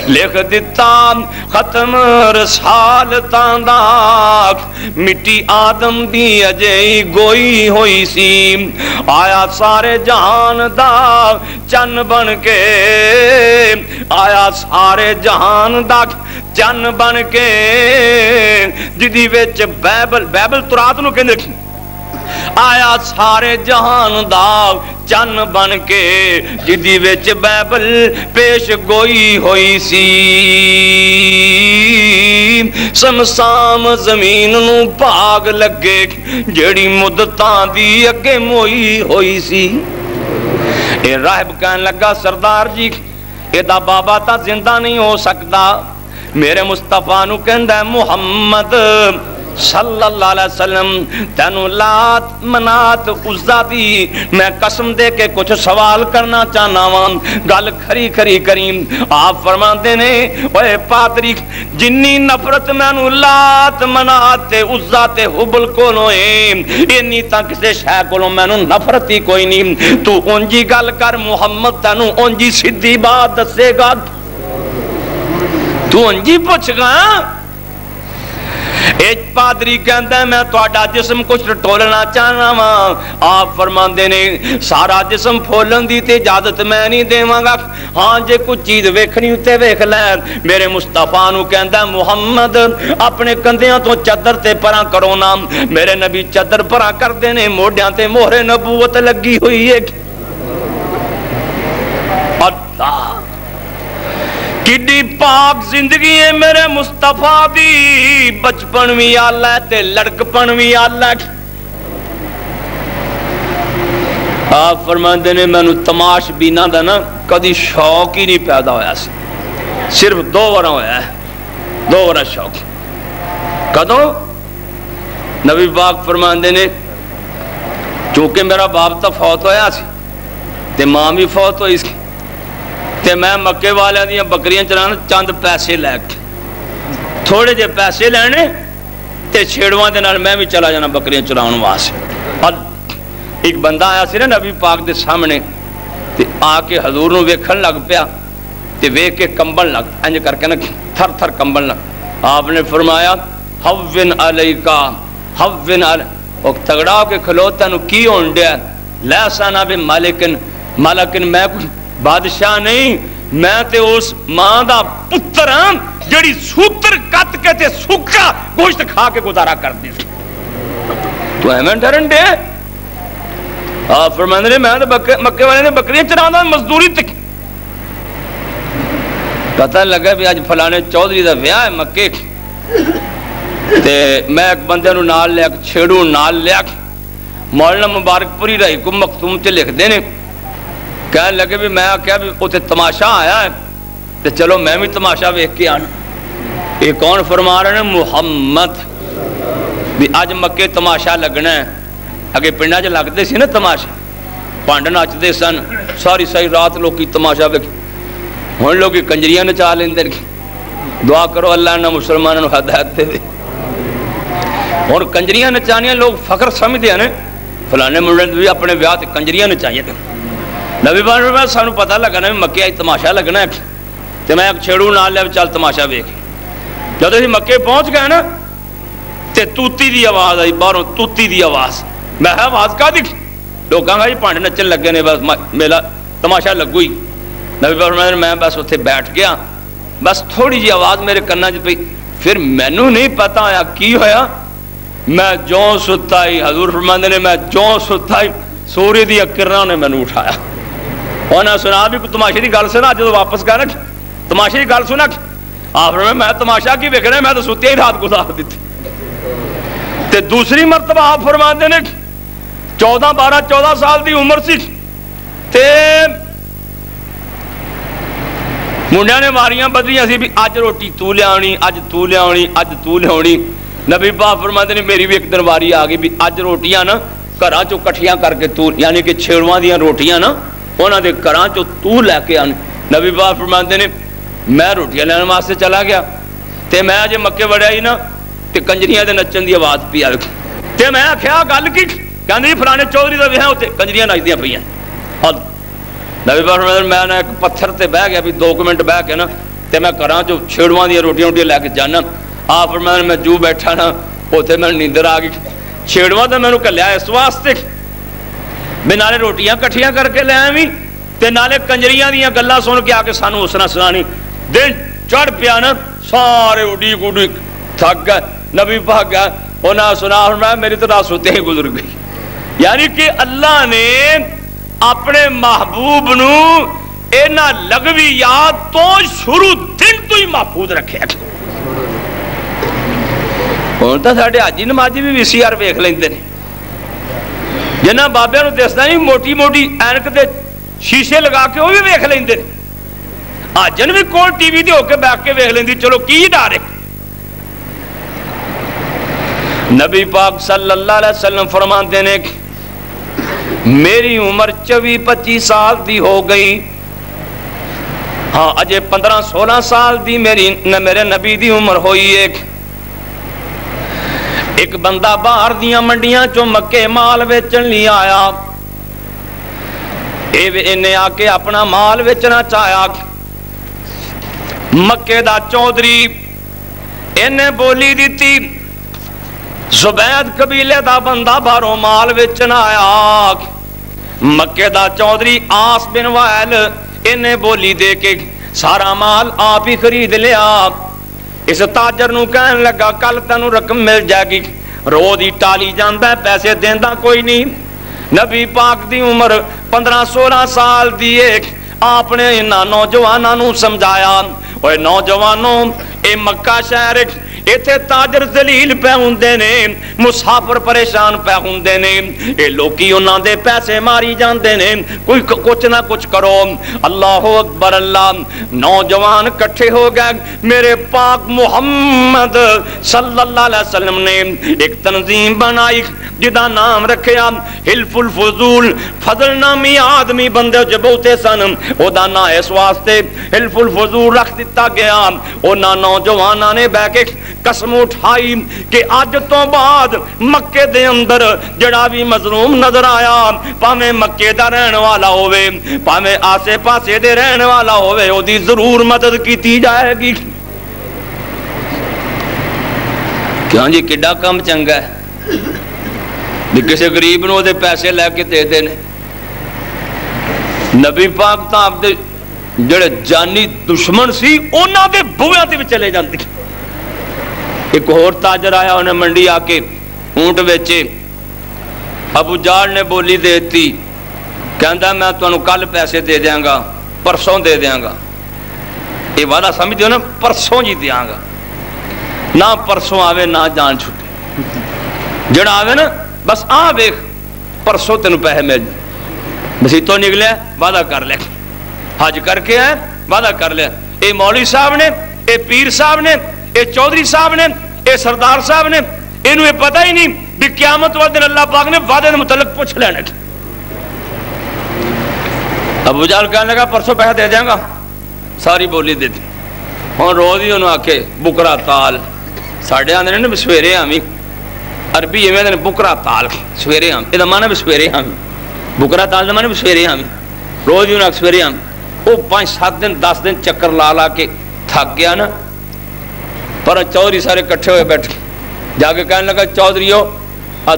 A: لکھ دتا ختم رسالتاں دا مٹی آدم دی اجے گوئی ہوئی سی. آیا سارے جہان دا چن بن کے آیا سارے جہان دا چن بن کے جدی وچ بائبل تورات نو کہندے آیا سارے جہان دا چن بن کے جدی وچ بائبل پیش گوئی ہوئی سی. سمسام زمین نو بھاگ لگے جیڑی مدتاں دی اگے موئی ہوئی سی. اے راہب کہنے لگا سردار جی اے دا بابا تا زندہ نہیں ہو سکتا. میرے مصطفیٰ نو کہندا ہے محمد صلی اللہ علیہ وسلم تینو لات منات عزا دی میں قسم دے کے کچھ سوال کرنا چاہنا وان گل کھری کھری کریم. آپ فرماندے نے اوے پادری جنی نفرت مینو لات منات تے عزا تے حبل کولوں اے اینی تا کسے شے کولوں مینو نفرت ہی کوئی نہیں. تو اونجی گل کر محمد تینو اونجی سیدھی بات دسے گا تو انجی پوچھ گا. ایک پادری کہندہ ہے میں تہاڈا جسم کچھ ٹولنا چاہنا وا. آپ فرماندے نے سارا جسم پھولن دی تے اجازت میں نہیں دیواں گا. ہاں جے کچھ چیز ویکھنی تے ویکھ لے. میرے مصطفیٰ نو کہندہ ہے محمد اپنے کندھیاں تو چادر تے پراں کرو نا. میرے نبی چادر پراں کر دینے موڈیاں تے مہر نبوت لگی ہوئی ہے. اللہ کڈی پاک زندگی ہے میرے مصطفیٰ دی. بچپن بھی آلہ تے لڑکپن بھی آلہ. آپ فرماندے نے میں نو تماش بینا دا نا کدی شوق ہی نہیں پیدا ہویا سی. صرف 2 ورہ ہویا ہے 2 ورہ شوق. کدوں نبی پاک فرماندے نے چونکہ میرا باپ تا فوت ہویا سی تے ماں بھی فوت ہوئی سی تے میں مکے والے دیاں بکریاں چلانا چند پیسے لے کے تھوڑے جے پیسے لینے تے چھیڑوان دے نال میں بھی چلا جانا بکریاں چلاؤن واسے. اور ایک بندہ آیا سی نا نبی پاک دے سامنے تے آ کے حضور نو ویکھن لگ پیا تے ویکھ کے کمبن لگ انج کر کے نا تھر تھر کمبن لگ. آپ نے فرمایا حوّن علیکا حوّن علی او تگڑا ہو کے کھلو تینو کی ہون ڈیا لیسا نا بے مالکن میں بادشاہ نہیں، میں تے اس ماں دا پتر ہاں جڑی سوتر کت کے تے سکا گوشت کھا کے گزارا کر دی. تو ایویں ڈرن دے. آپ فرماندے نے میں مکے والے نے بکریاں چرانا مزدوری تک. پتہ لگا بھی اج فلانے چودھری دا ویاہ ہے مکے تے میں ایک بندے نو نال لیا چھیڑوں نال لیا مولانا مبارک پوری رہی کو مختوم تے لکھ دینے کہنے لگے بھی میں کہا بھی اوتے تماشا آیا ہے تے چلو میں بھی تماشا ویکھ کے آنا. یہ کون فرما رہے ہیں؟ محمد. بھی اج مکے تماشا لگنا ہے. اگے پنڈا چ لگتے سی نا تماشا، پانڈ نچتے سن ساری ساری رات لوگ تماشا ویکھ. ہوں لوگ کنجریاں نچا لیندے. دعا کرو اللہ نے مسلمانوں ہدایت دے. اور کنجریاں نچانیاں لوگ فخر سمجھتے ہیں فلانے منڈے بھی اپنے ویاہ تے کنجریاں نچائیے. نبی پاک نے سانو پتہ لگا نا مکے آئی تماشا لگنا ہے تے میں ایک چھیڑوں نال لیا چل تماشا ویکھ. جب اسی مکے پہنچ گئے نا تے توتی دی آواز آئی باہروں، توتی دی آواز. میں آواز کا دی لوگوں کہا جی پانڈے نچن لگے نے بس میرا تماشا لگو ہی. نبی پاک نے میں بس اتنے بیٹھ گیا بس تھوڑی جی آواز میرے کنا چ پئی. پھر مینو نہیں پتا ہویا کی ہویا. میں جو ستا ہی حضور فرماندے نے میں جو ستا ہی سورج دی کرناں نے مینوں اٹھایا. انہاں سنا بھی تماشے دی گل سنا. جدوں واپس گیا نا تماشے دی گل سنا آپ فرمایا میں تماشا کی ویکھنا میں تو سُتیا ہی رات گزار دتی. تے دوسری مرتبہ آپ فرماندے نے 14 سال دی عمر سی تے منڈیاں نے واریاں بدلیاں سی بھی اج روٹی تو لیاونی اج تو لیاونی اج تو لیاونی. نبی پاک فرماتے نے میری بھی ایک دن واری آ گئی بھی اج روٹیاں نا گھراں چوں کٹھیاں کر کے تو یعنی کہ چھیڑواں دیاں روٹیاں نا انہاں دے گھراں چوں تو لے کے آن. نبی پاک فرماتے نے میں روٹیاں لینے واسطے چلا گیا تے میں اجے مکے وڑیا ہی نا تے کنجریاں دے نچن دی آواز پئی آ تے میں آکھیا گل کی کہندی فلانے چودھری دا ویاہ اوتے کنجریاں نچدیاں پئیاں. نبی پاک فرماتے میں نا ایک پتھر تے بہ گیا بھی 2 منٹ بہ کے نا تے میں گھراں چوں چھیڑواں دیاں روٹیاں لے کے جانا. آپ فرماتے میں جو بیٹھا نا اوتھے میں نیندر آ گئی. چھیڑواں تے مینوں کلیا اس واسطے بھی نالے روٹیاں کٹھیاں کر کے لے آویں تے نالے کنجریاں دیاں گلاں سن کے آ کے سانوں اسنا سنانی. دن چڑھ پیا نا سارے اڈی گڈی تھک گئے. نبی پاک گیا انہاں سنا فرمایا میری تو رات سوتے ہی گزر گئی. یعنی کہ اللہ نے اپنے محبوب نو اینا لغوی یاد تو شروع دن تو ہی محفوظ رکھے. ہوں تو ساڈے حاجی نمازی بھی VCR ویکھ لیندے نے. جنہاں بابیاں نو دسدا نہیں موٹی موٹی اینک دے شیشے لگا کے وہ بھی ویکھ لیندے نے. حاجن بھی کول ٹی وی تے ہو کے بیٹھ کے ویکھ لیندی. چلو کی ڈر ہے. نبی پاک صلی اللہ علیہ وسلم فرماندے نے میری عمر 24-25 سال دی ہو گئی. ہاں اجے 15-16 سال دی میرے نبی دی عمر ہوئی. ایک بندہ باہر دیاں منڈیاں چوں مکے مال ویچن لی آیا. انہیں آ کے اپنا مال ویچنا چاہیا. مکے دا چودھری انہیں بولی دیتی زبید قبیلے دا بندہ باہروں مال ویچن آیا. مکے دا چودھری آس بن وائل انہیں بولی دے کے سارا مال آپ ہی خرید لیا. اس تاجر نو کہن لگا کل تینوں رقم مل جائے گی. روز ہی ٹالی جاندا ہے پیسے دیندا کوئی نہیں. نبی پاک دی عمر 15-16 سال دی. آپ نے انہاں نوجواناں نو سمجھایا اوے نوجوانوں اے مکہ شہر ایتھے تاجر ذلیل پہ ہوندے نے مسافر پریشان پہ ہوندے نے اے لوکی انہاں دے پیسے ماری جاندے نے کوئی کچھ نہ کچھ کرو. اللہ اکبر. اللہ نوجوان کٹھے ہو گئے. میرے پاک محمد صلی اللہ علیہ وسلم نے ایک تنظیم بنائی جدا نام رکھیا حلف الفضول. فضل نامی آدمی بندے جو بہتے سن او دا نا اس واسطے حلف الفضول رکھ دیتا گیا. انہاں نوجواناں نے بہ کے قسم اٹھائی کہ آج تو بعد مکے دے اندر جڑا بھی مظلوم نظر آیا پاویں مکے دا رہن والا ہوئے پاویں آسے پاسے دے رہن والا ہوئے او دی ضرور مدد کیتی جائے گی. کیوں جی کڈا کم چنگا ہے بھی کسی غریب نو دے پیسے لے کے دے دینے. نبی پاک تا آپ دے جڑے جانی دشمن سی اونا دے بویاں تے بھی چلے جاندے. ایک اور تاجر آیا انہیں منڈی آ کے اونٹ بیچے. ابو جال نے بولی دیتی کہندا میں تو انہوں کل پیسے دے دیاں گا پرسوں دے دیاں گا. یہ وعدہ سمجھ دیو نا پرسوں جی دیاں گا. نہ پرسوں آوے نہ جان چھٹے. جڑا آوے نا بس آ بیک پرسوں تینوں پیسے مل جائے. بس تو نکلے وعدہ کر لے حج کر کے آئے وعدہ کر لیا. اے مولوی صاحب نے اے پیر صاحب نے اے چودھری صاحب نے اے سردار صاحب نے انہوں یہ پتہ ہی نہیں بھی قیامت والے دن اللہ پاک نے وعدے متعلق پوچھ لینا. ابو جہل کہنے لگا پرسوں پیسہ دے دیں گا. ساری بولی دے دی. اور روز ہی انہوں آکے بکرا تال ساڑھے آندھنے نے بسویرے آمی عربی یہ میں بکرا تال سویرے آمی یہ مانا بسویرے آمی بکرا تال دا مانا بسویرے آمی روز ہی انہوں آکے سویرے آمی. وہ 5-7 دن 10 دن چکر لا کے تھک گیا نا. پر چودھری سارے کٹھے ہوئے بیٹھے جا کے کہنے لگا چودھریو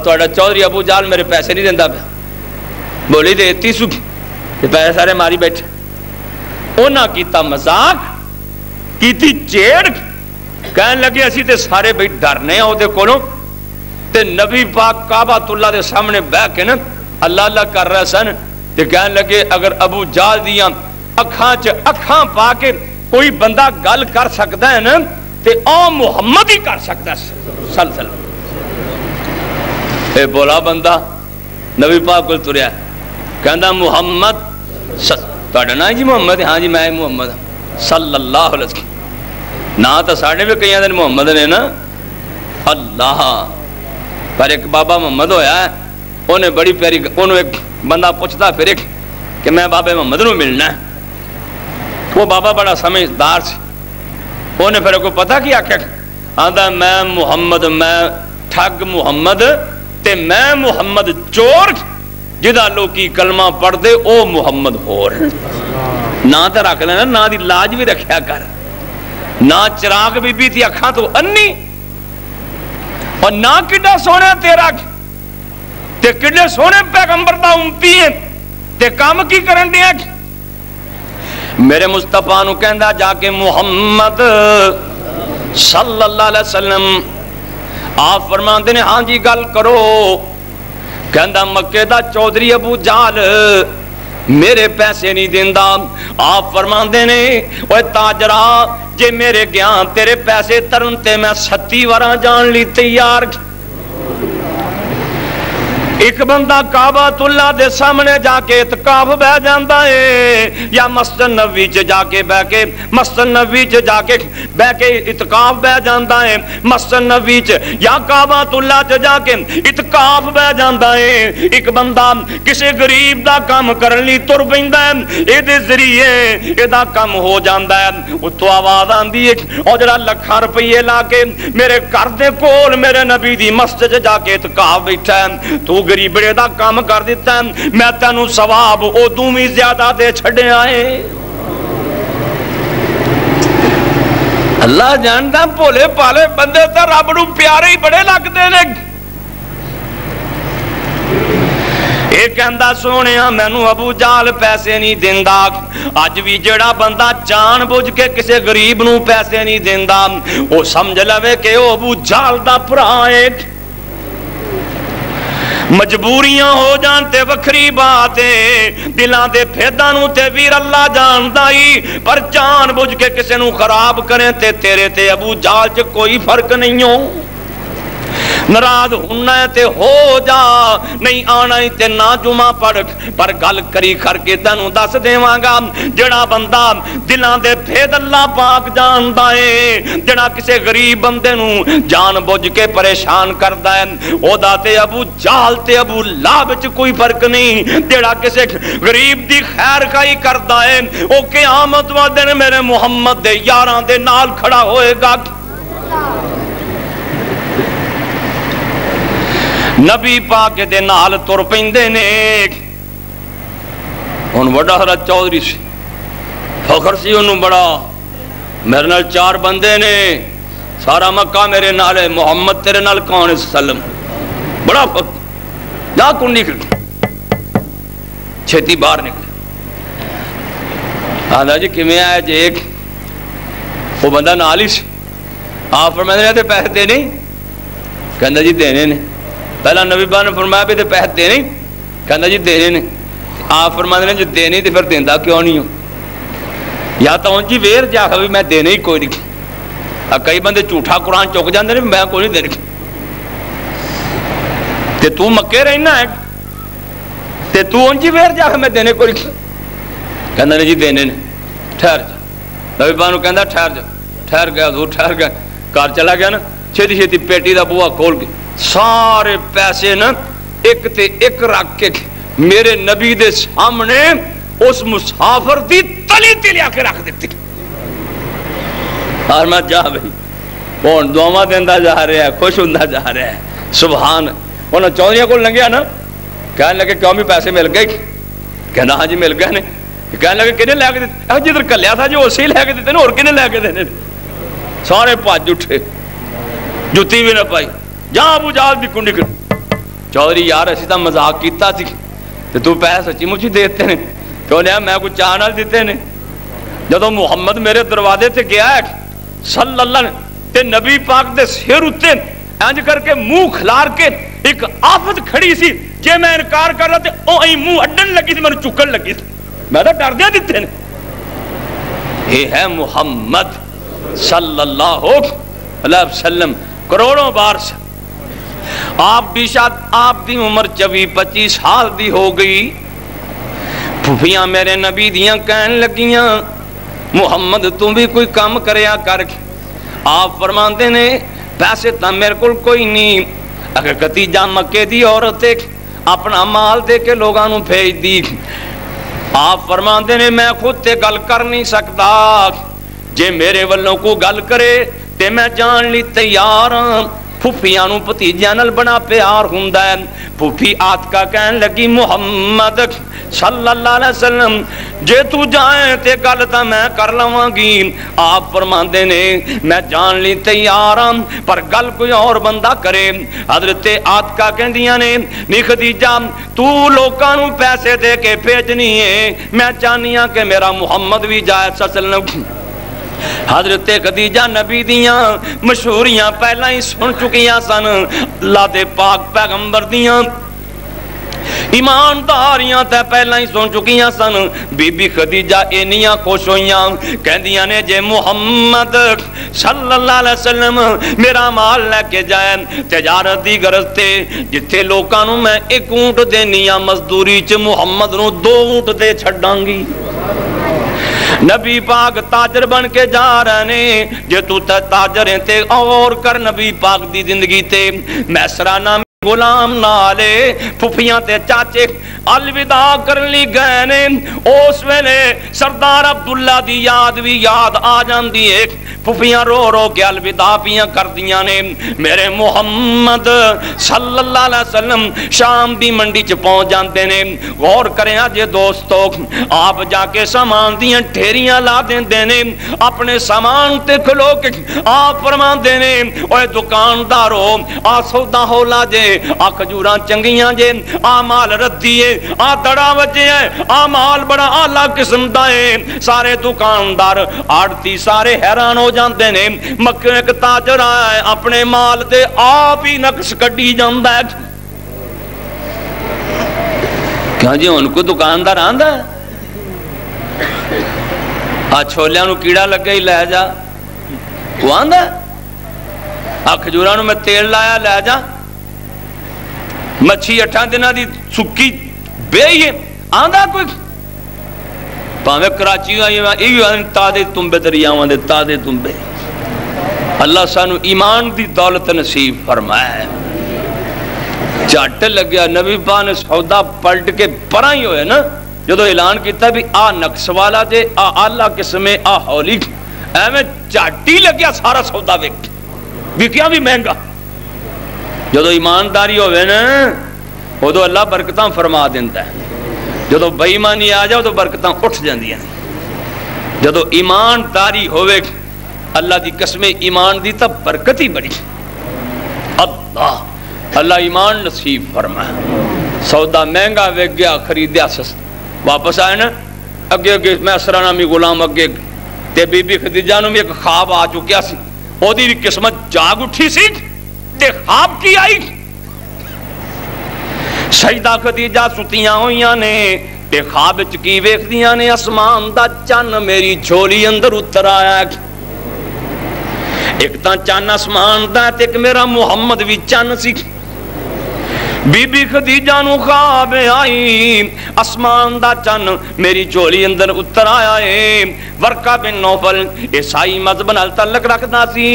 A: توڑا چودھری ابو جال میرے پیسے نہیں دیندہ پہ. بولی دیتی سو یہ پیسے سارے ماری بیٹھے. اونا کیتا مزاق کیتی چیڑ کہنے لگے اسی تے سارے بھئی ڈرنے ہو دے کولوں تے نبی پاک کعبۃ اللہ دے سامنے بہ کے نا اللہ اللہ کر رہا سن. تے کہنے لگے اگر ابو جال دیاں اکھاں پا کے کوئی بندہ گل کر سکتا ہے نا تے او محمد ہی کر سکتا ہے صلی اللہ علیہ وسلم. اے بولا بندہ نبی پاک کو تریا کہندہ محمد تھوڑا نا جی محمد ہاں جی میں محمد صلی اللہ علیہ وسلم. نا تو ساڑھے بھی کئی دن محمد نے نا اللہ. پر ایک بابا محمد ہویا ہے انہیں بڑی پیاری انہوں ایک بندہ پوچھتا پھر ایک کہ میں بابا محمد نو ملنا ہے. وہ بابا بڑا سمجھدار سی. انہیں پھر کو پتہ کیا کہ آندھا میں محمد میں ٹھگ محمد تے میں محمد چور جدہ لوکی کلمہ پڑھ دے او محمد ہو رہا نا تے رکھ لینا نا دی لاج بھی رکھیا کر. نا چراغ بی بی تھی اکھاں تو انی اور نا کڈا سونے تیرا تے کڈے سونے پیغمبر دا امتی ہیں تے کام کی کرن دیا. میرے مصطفیٰ نو کہندہ جا کے محمد صلی اللہ علیہ وسلم آپ فرمان دینے ہاں جی گل کرو. کہندہ مکہ دا چودھری ابو جال میرے پیسے نہیں دیندہ. آپ فرمان دینے اوہ تاجرہ جے میرے گیاں تیرے پیسے ترنتے میں 37 وراں جان لی تیار. ایک بندہ کعبۃ اللہ دے سامنے جا کے اعتکاف بہ جاندا ہے یا مسجد نبوی چ جا کے بہ کے مسجد نبوی چ جا کے بہ کے اعتکاف بہ جاندا ہے مسجد نبوی چ یا کعبۃ اللہ چ جا کے اعتکاف بہ جاندا ہے. ایک بندہ کسی غریب دا کام کرن لئی تر پیندا ہے اے دے ذریعے اے دا کام ہو جاندا ہے. اوتھوں آواز آندی ہے او جڑا لکھاں روپیے لا کے میرے گھر دے کول میرے نبی دی مسجد چ جا کے اعتکاف بیٹھا ہے تو غریبڑے دا کام کر دیتا ہے میں تینوں ثواب او دومی زیادہ دے چھڑے آئے. اللہ جانتا بھولے پالے بندے تے رب نو پیارے ہی بڑے لگتے نے. اے کہندا سونیا مینوں ابو جال پیسے نہیں دیندا. اج بھی جڑا بندہ جان بوجھ کے کسے غریب نو پیسے نہیں دیندا او سمجھ لوے کہ او ابو جال دا بھرا ہے. مجبوریاں ہو جانتے وکھری بات ہے دلاں دے پھیداں نو تے ویر اللہ جاندا ہی پر جان بوجھ کے کسے نو خراب کریں تے تیرے تے ابو جال چ کوئی فرق نہیں ہو. ناراض ہونا ہے تے ہو جا نہیں آنا ہے تے نہ جمعہ پڑھ پر گل کری کر کے تینوں دس دیواں گا جڑا بندہ دلاں دے بھید اللہ پاک جاندا ہے جڑا کسے غریب بندے نو جان بوجھ کے پریشان کردا ہے او دا تے ابو جہل تے ابو لہب وچ کوئی فرق نہیں. جڑا کسے غریب دی خیر خائی کردا ہے او قیامت والے دن میرے محمد دے یاراں دے نال کھڑا ہوئے گا. نبی پاک دے نال تر پیندے نے. ہن وڈا حضرت چودھری سی فخر سی انہوں بڑا میرے نال 4 بندے نے سارا مکہ میرے نال ہے محمد تیرے نال کون ہے سلم بڑا فخر جا کن نکل چھتی باہر نکلے آدھا جی کمیں آیا جی ایک وہ بندہ نال ہی سی آپ فرمائے نے تے پیسے دینے کہندا جی دینے نے پہلا نبی پاک نے فرمایا بھی تے پیسے دینے کہندا جی دینے نے آپ فرماتے ہیں جو دینے تے پھر دیندا کیوں نہیں ہو یا تو ان جی ویر جا کے بھی میں دینے ہی کوئی نہیں کئی بندے جھوٹا قرآن چک جاندے نے میں کوئی نہیں دینے تے تو مکے رہنا ہے تے تو ان جی ویر جا کے میں دینے کوئی نہیں کہندا نے جی دینے نے ٹھہر جا نبی پاک نو کہندا ٹھہر جا ٹھہر گیا حضور ٹھہر گیا گھر چلا گیا نا چھتی چھتی پیٹی دا بوا کھول کے سارے پیسے نا ایک تے ایک رکھ کے میرے نبی دے سامنے اس مسافر دی تلی تے لیا کے رکھ دیتی اور میں جا بھئی کون دعا دیندا جا رہا ہے خوش ہوندا جا رہا ہے سبحان انہاں چودھریاں کو لنگیا نا کہنے لگے کیوں بھی پیسے مل گئے کہنا ہاں جی مل گئے نے کہنے لگے کنے لے کے دیتے جدھر کلیا تھا جو اسی لے کے دیتے نا اور کنے لے کے دینے سارے پاج اٹھے جتی بھی نہ پائی جہاں ابو جہل دی کنڈی کر چودھری یار اسی تا مذاق کیتا سی تے تو پیسے سچی مجھے دیتے ہیں کیوں نہیں میں کچھ چاہ نہ دیتے ہیں جدو محمد میرے دروازے تے گیا ہے صلی اللہ علیہ تے نبی پاک دے سر اتے انج کر کے منہ کھلار کے ایک آفت کھڑی سی جے میں انکار کر رہا تے او ای منہ اڈن لگی تھی میں چکن لگی تھی میں تو ڈر دیا دیتے ہیں یہ ہے محمد صلی اللہ علیہ وسلم کروڑوں بار سے آپ بھی شاید آپ دی عمر 24-25 سال دی ہو گئی پھوپیاں میرے نبی دیاں کہن لگیاں محمد تم بھی کوئی کام کریا کر آپ فرماندے نے پیسے تاں میرے کل کوئی نہیں اگر کتیجہ مکے دی عورت اپنا مال دے کے لوگانوں بھیج دی آپ فرماندے نے میں خود تے گل کر نہیں سکتا جے میرے والوں کو گل کرے تے میں جان لی تیار ہاں پھوپیاں نو بھتیجیاں نال بڑا پیار ہوندا ہے پھوپھی آتکا کہن لگی محمد صلی اللہ علیہ وسلم جے تو جائیں تے گل تا میں کر لواں گی آپ فرماندے نے میں جان لی تیار ہاں پر گل کوئی اور بندہ کرے حضرت آتکا کہندیاں نے نی خدیجہ تو لوکاں نو پیسے دے کے بھیجنی ہے میں چاہنی ہاں کہ میرا محمد بھی جائے صلی اللہ علیہ وسلم حضرت خدیجہ نبی دیاں مشہوریاں پہلا ہی سن چکیاں سن اللہ دے پاک پیغمبر دیاں ایمانداریاں تے پہلا ہی سن چکیاں سن بی بی خدیجہ اینیاں خوش ہویاں کہندیاں نے جے محمد صلی اللہ علیہ وسلم میرا مال لے کے جائے تجارت دی غرض تے جتھے لوکاں نو میں ایک اونٹ دینیاں مزدوری چ محمد نو 2 اونٹ دے چھڈاں گی نبی پاک تاجر بن کے جا رہے ہیں جے تو تاجر ہیں تے اور کر نبی پاک دی زندگی تے میسرہ نامی غلام نالے پھوپیاں تے چاچے الوداع کر لی گئے نے اس ویلے سردار عبداللہ دی یاد بھی یاد آ جاندی ہے پھوپیاں رو رو کے الوداع پیاں کر دیاں نے میرے محمد صلی اللہ علیہ وسلم شام دی منڈی چ پہنچ جاندے نے غور کریں آجے دوستو آپ جا کے سامان دیاں ٹھیریاں لا دیندے نے اپنے سامان تے کھلو کے آپ فرمان دینے اوے دکاندارو آ سودا ہو لا جے آ کھجوراں چنگیاں جے آ مال ردیے آ دڑا وجے ہے آ مال بڑا اعلیٰ قسم دا ہے سارے دکاندار آڑتی سارے حیران ہو جاندے نے مکہ ایک تاجر آئے اپنے مال دے آپ ہی نقش کڈی جاندا ہے کیا جی ان کو دکاندار آندا ہے آ چھولیاں نو کیڑا لگا ہی لے جا وہ آندا ہے آ کھجوراں نو میں تیل لایا لے جا مچھی 8 دنہ دی سکی بے ہی آندا کوئی پاوے کراچی آئی تادے تمبے دریاواں دے تادے تمبے اللہ سانو ایمان دی دولت نصیب فرمائے جھٹ لگیا نبی پاک نے سودا پلٹ کے پرا ہی ہوئے نا جدو اعلان کیتا بھی آ نقص والا جے آ اعلیٰ قسمے آ ہولی ایویں جھٹ ہی لگیا سارا سودا وکیا بھی مہنگا جدو ایمانداری ہوئے نا وہ تو اللہ برکتاں فرما دیتا ہے جدو بے ایمانی آ جاؤ تو برکتاں اٹھ جاندیاں جدو ایمانداری ہوئے اللہ دی قسم ایمان دی تب برکت ہی بڑی اللہ ایمان نصیب فرمائے سودا مہنگا ویک گیا خریدیا سستا واپس آئے نا اگے اگے میسرہ نامی غلام اگے تے بی بی خدیجہ نو بھی ایک خواب آ چکیا سی، او دی بھی قسمت جاگ اٹھی سی تے خواب کی آئی۔ سجدہ خدیجہ ستیاں ہویاں نے تے خواب وچ کی ویکھدیاں نے آسمان دا چن میری جھولی اندر اتر آیا، ایک تاں چن آسمان دا تے ایک میرا محمد بھی چن سی۔ بی بی خدیجہ نو خواب آئی آسمان دا چن میری جھولی اندر اتر آیا ہے۔ ورقہ بن نوفل عیسائی مذہب نال تعلق رکھدا سی،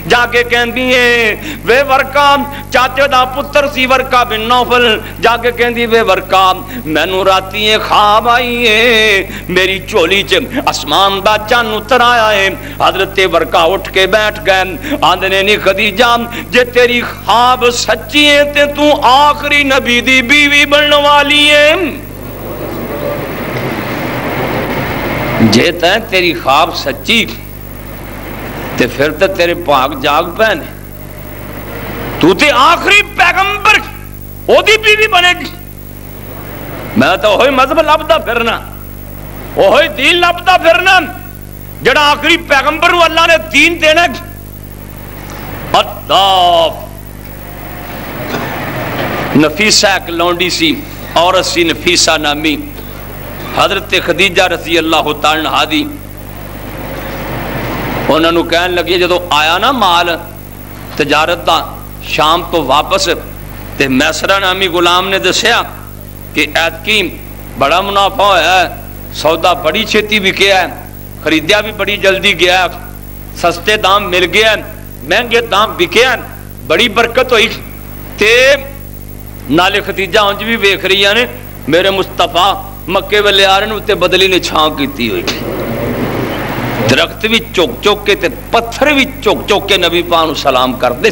A: جا کے کہندی ہے وے ورقہ، چاچے دا پتر سی ورقہ بن نوفل، جا کے کہندی وے ورقہ مینوں راتی خواب آئی ہے میری جھولی چ آسمان دا چن اتر آیا ہے۔ حضرت ورقہ اٹھ کے بیٹھ گئے، آندے نے نہیں خدیجہ جے تیری خواب سچی ہے تے تو آخری نبی دی بیوی بننے والی ہے، جے تے تیری خواب سچی تے پھر تے تیرے پاک جاگ پہنے، تو تے آخری پیغمبر او دی بیوی بنے گی۔ میں تو ہوئی مذہب لبدا پھرنا، ہوئی دین لبدا پھرنا، جڑا آخری پیغمبر نو اللہ نے دین دینا۔ اللہ نفیسہ ایک لونڈی سی، عورت سی نفیسہ نامی، حضرت خدیجہ رضی اللہ تعالیٰ عنہا دی، انہوں نے کہنے لگی جدو آیا نا مال تجارت دا شام تو واپس، تے میسرہ نامی غلام نے دسیا کہ ایتکی بڑا منافع ہے، سودا بڑی چھتی بھی کیا ہے، خریدیا بھی بڑی جلدی گیا ہے، سستے دام مل گیا ہے، مہنگے دام بکیا ہے، بڑی برکت ہوئی۔ تے نالے خدیجہ انج بھی ویکھ رہی نے میرے مصطفیٰ مکے والے آ رہے تے بدلی نے چھان کیتی ہوئی، درخت بھی چوک چوک کے تے پتھر بھی چوک چوک کے نبی پاک نو سلام کر دے۔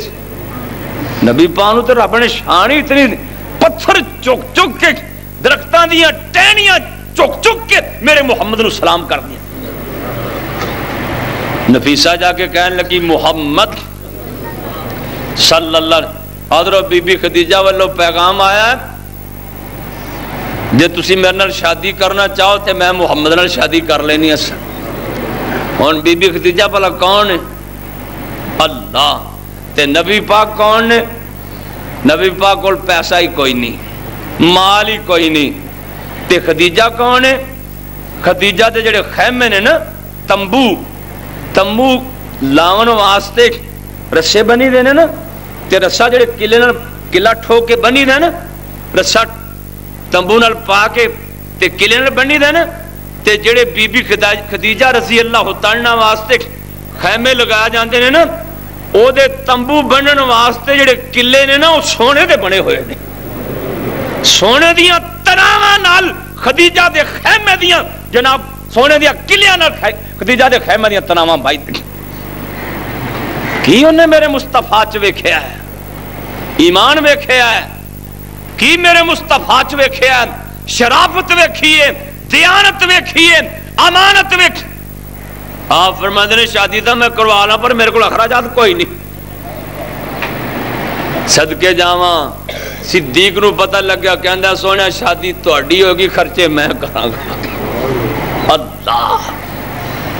A: نبی پاک نو تے رب نے شان ہی اتنی، پتھر چوک چوک کے درختاں دیاں ٹہنیاں چوک چوک کے میرے محمد نو سلام کر دیا۔ نفیسہ جا کے کہنے لگی محمد صلی اللہ علیہ وسلم، حضرت بی بی خدیجہ والو پیغام آیا ہے، جے تسی میرے نال شادی کرنا چاہو تے میں محمد نال شادی کر لینی ہے۔ ہن بی بی خدیجہ بھلا کون ہے؟ اللہ۔ تے نبی پاک کون نے؟ نبی پاک کول پیسہ ہی کوئی نہیں، مال ہی کوئی نہیں، تے خدیجہ کون ہے؟ خدیجہ دے جڑے خیمے نے نا، تمبو لاون واسطے رسے بنی دینے نا، تے رسا جڑے قلعہ ٹھو کے بنی دے نا، رسا تمبو نال پا کے تے قلعے نال بنی دے نا، تے جڑے بی بی خدیجہ رضی اللہ تعالیٰ واسطے خیمے لگایا جاندے نے نا، او دے تمبو بنن واسطے جڑے قلعے نے نا وہ سونے دے بنے ہوئے نے، سونے دیاں تناواں نال خدیجہ دے خیمے دیاں جناب سونے دیاں قلعیاں نال خدیجہ دے خیمے دیاں تناواں بائی کی انہیں میرے مصطفیٰ چ ویکھیا ہے، ایمان ویکھیا ہے، کی میرے مصطفیٰ چ ویکھیا ہے، شرافت ویکھیے، دیانت ویکھیے، امانت ویکھ۔ آپ فرماتے ہیں شادی تھا میں کروا لا پر میرے کو اخراجات کوئی نہیں، صدقے جاواں صدیق نو پتہ لگ گیا، کہندا سونے شادی تہاڈی ہوگی خرچے میں کراں گا۔ اللہ،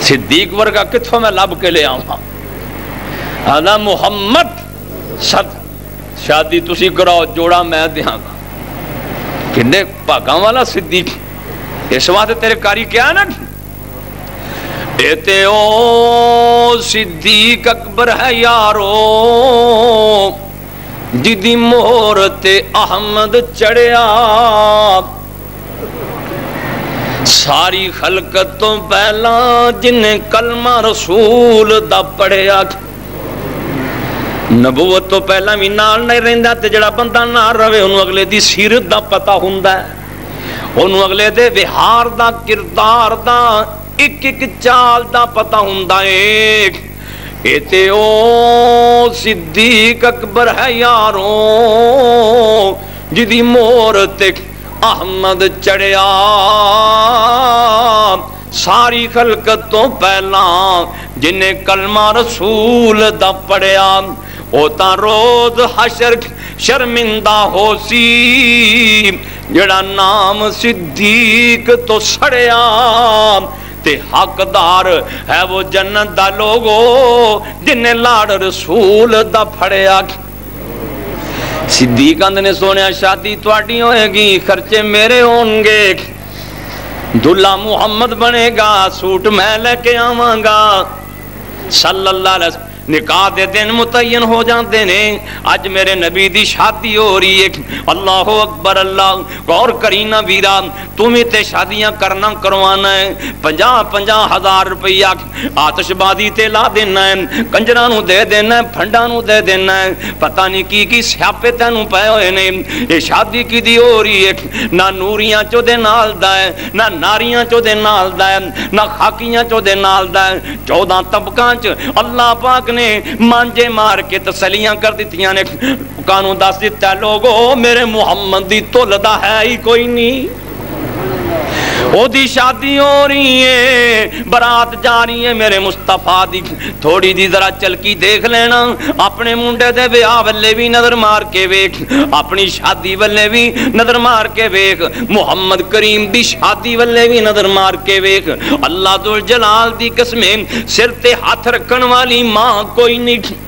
A: صدیق ورگا کتھوں میں لب کے لے آواں؟ آنا محمد صد شادی تسی کراؤ جوڑا میں دیاں گا۔ کنے پاگاں والا صدیق، اس واسطے تیرے کاری کیا ہے نا، ایتے او صدیق اکبر ہے یارو، جدی مہر تے احمد چڑھیا، ساری خلقت تو پہلا جنہیں کلمہ رسول دا پڑھیا، نبوت تو پہلا بھی نال نہیں رہندا، تے جڑا بندہ نال رہے انہوں اگلے دی سیرت دا پتہ ہوندا ہے، انہوں اگلے دے وہار دا کردار دا ایک ایک چال دا پتہ ہوندا ہے۔ ایتے او صدیق اکبر ہے یارو، جدی مہر تے احمد چڑھیا، ساری خلقت تو پہلا جنہیں کلمہ رسول دا پڑھیا، او تا روز حشر شرمندہ ہو سی جڑا نام صدیق تو سڑیا تے حقدار ہے وہ جنت دا لوگو جن نے لاڑ رسول دا پھڑیا صدیق نے سونیا شادی تواڈی ہوئے گی خرچے میرے ہون گے دلہا محمد بنے گا سوٹ میں لے کے آواں گا صلی اللہ علیہ وسلم نکاح دے دن متعین ہو جاندے نے اج میرے نبی دی شادی ہو رہی ہے اللہ اکبر اللہ غور کرینا ویرا تمہیں تے شادیاں کرنا کروانا ہے 50,000 روپیہ آتش بازی تے لا دینا ہے کنجرانوں دے دینا ہے پھنڈانوں دے دینا ہے پتہ نہیں کی سیاپے تینوں پائے ہوئے نے یہ شادی کی دی ہو رہی ہے نہ نوریاں چو دے نال دا ہے نہ ناریاں چو دے نال دا ہے نہ خاکیاں چو دے نال دا ہے 14 طبقاں چ اللہ پاک نے مانجے مار کے تسلیاں کر دیتیاں نے قانون دس دیتا ہے لوگو میرے محمد دی تولدہ ہے ہی کوئی نہیں او دی شادی ہو رہی ہے برات جا رہی ہے میرے مصطفیٰ دی تھوڑی دی ذرا چلکی دیکھ لینا اپنے منڈے دے بیاہ والے بھی نظر مار کے ویکھ اپنی شادی والے بھی نظر مار کے ویکھ محمد کریم دی شادی والے بھی نظر مار کے ویکھ اللہ ذوالجلال دی قسمیں سر تے ہاتھ رکھن والی ماں کوئی نہیں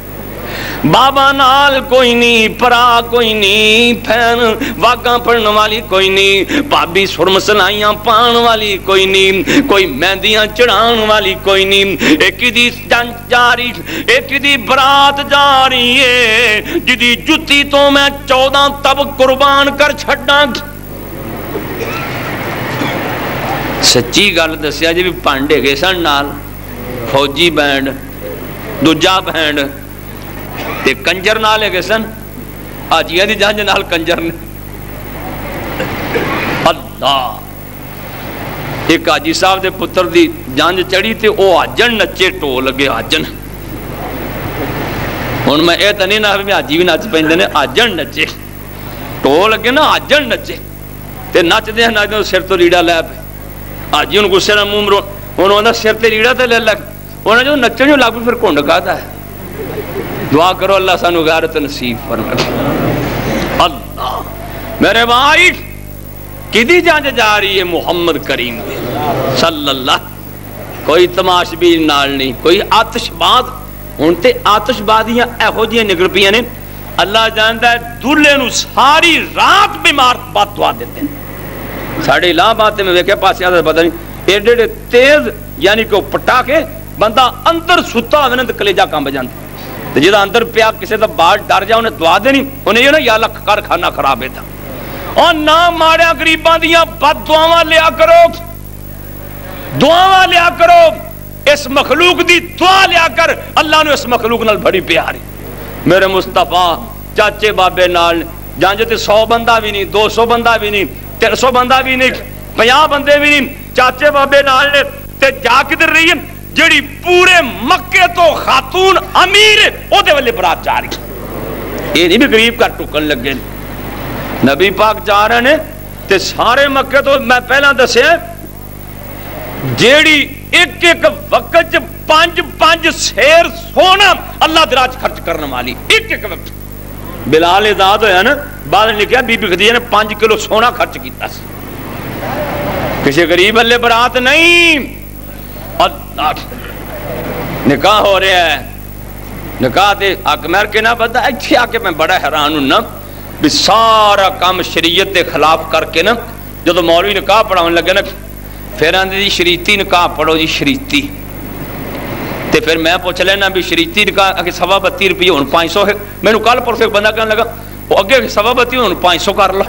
A: بابا نال کوئی نہیں پرا کوئی نہیں پھین واگاں پڑھن والی کوئی نہیں بابی سرم سلائیاں پان والی کوئی نہیں کوئی مہندیاں چڑھان والی کوئی نہیں ایک دی جاری ایک دی برات جاری ہے جدی جتی تو میں 14 تب قربان کر چھڑنا سچی گل دسیا جی بھی پانڈے گئے سن نال فوجی بینڈ دوجا بینڈ تے کنجر نال ہے سن آجیہ دی جانج نال کنجر نے اللہ ایک آجی صاحب دے پتر دی جانج چڑی تے او آجن نچے ٹو لگے آجن ان میں اے تنی نہ بھی آجی بھی نچ پہندے نے آجن نچے ٹو لگے نا آجن نچے تے نچ دے ہیں نچ دے سر تو ریڑا لے پہ آجی ان گسے نہ موم رو انہوں نے سر تے ریڑا تے لے لگ انہوں نے جو نچن جو لاغو پھر کونڈ کہتا ہے دعا کرو اللہ سانو غیرت نصیب فرمائے اللہ میرے بھائی کدی جانج جا رہی ہے محمد کریم صلی اللہ کوئی تماش بھی نال نہیں کوئی آتش باز انتے آتش بازیاں ایہو جیاں نگر پیاں نے اللہ جانتا ہے دلے نو ساری رات بیمار بات دعا دیتے ہیں ساڑھے الہ باتیں میں ویکھے پاس یاد پتہ نہیں ایڈے تیز یعنی کہ پٹا کے بندہ اندر ستا ہوئے تو کلیجہ کام بجانتا جدہ اندر پیا کسی دا باہر ڈر جا انہیں دعا دینی انہیں یہ نا یا لکھ کار کھانا خراب ہے تھا اور نہ ماریا گریبان دیا بد دعاواں لیا کرو دعاواں لیا کرو اس مخلوق دی دعا لیا کر اللہ نے اس مخلوق نال بڑی پیاری میرے مصطفیٰ چاچے بابے نال جان جو تے 100 بندہ بھی نہیں 200 بندہ بھی نہیں 300 بندہ بھی نہیں 50 بندے بھی نہیں چاچے بابے نال نے تے جا کدھر رہی ہے جڑی پورے مکے تو خاتون امیر او دے والے برات جا رہی یہ نہیں بھی غریب کا ٹکن لگے نبی پاک جا رہے ہیں تے سارے مکے تو میں پہلا دسے جیڑی ایک ایک وقت 5 سیر سونا اللہ دراج خرچ کرنے والی ایک ایک وقت بلال ازاد ہویا نا بعد نے کہا بی بی خدیجہ نے 5 کلو سونا خرچ کیتا سی کسی غریب اللہ برات نہیں اللہ نکاح ہو رہا ہے نکاح دے اکمر کے نہ بتا اچھی آکے میں بڑا حیران ہوں نا بھی سارا کام شریعت دے خلاف کر کے نا جو تو مولوی نکاح پڑھاؤں لگے نا پھر آندے جی شریعتی نکاح پڑھو جی شریعتی تے پھر میں پوچھ لینا بھی شریعتی نکاح اگے 32 روپیے ہوں 500 ہے میں نے کل پرسوں ایک بندہ کہنے لگا وہ اگے 32 ہوں 500 کر لو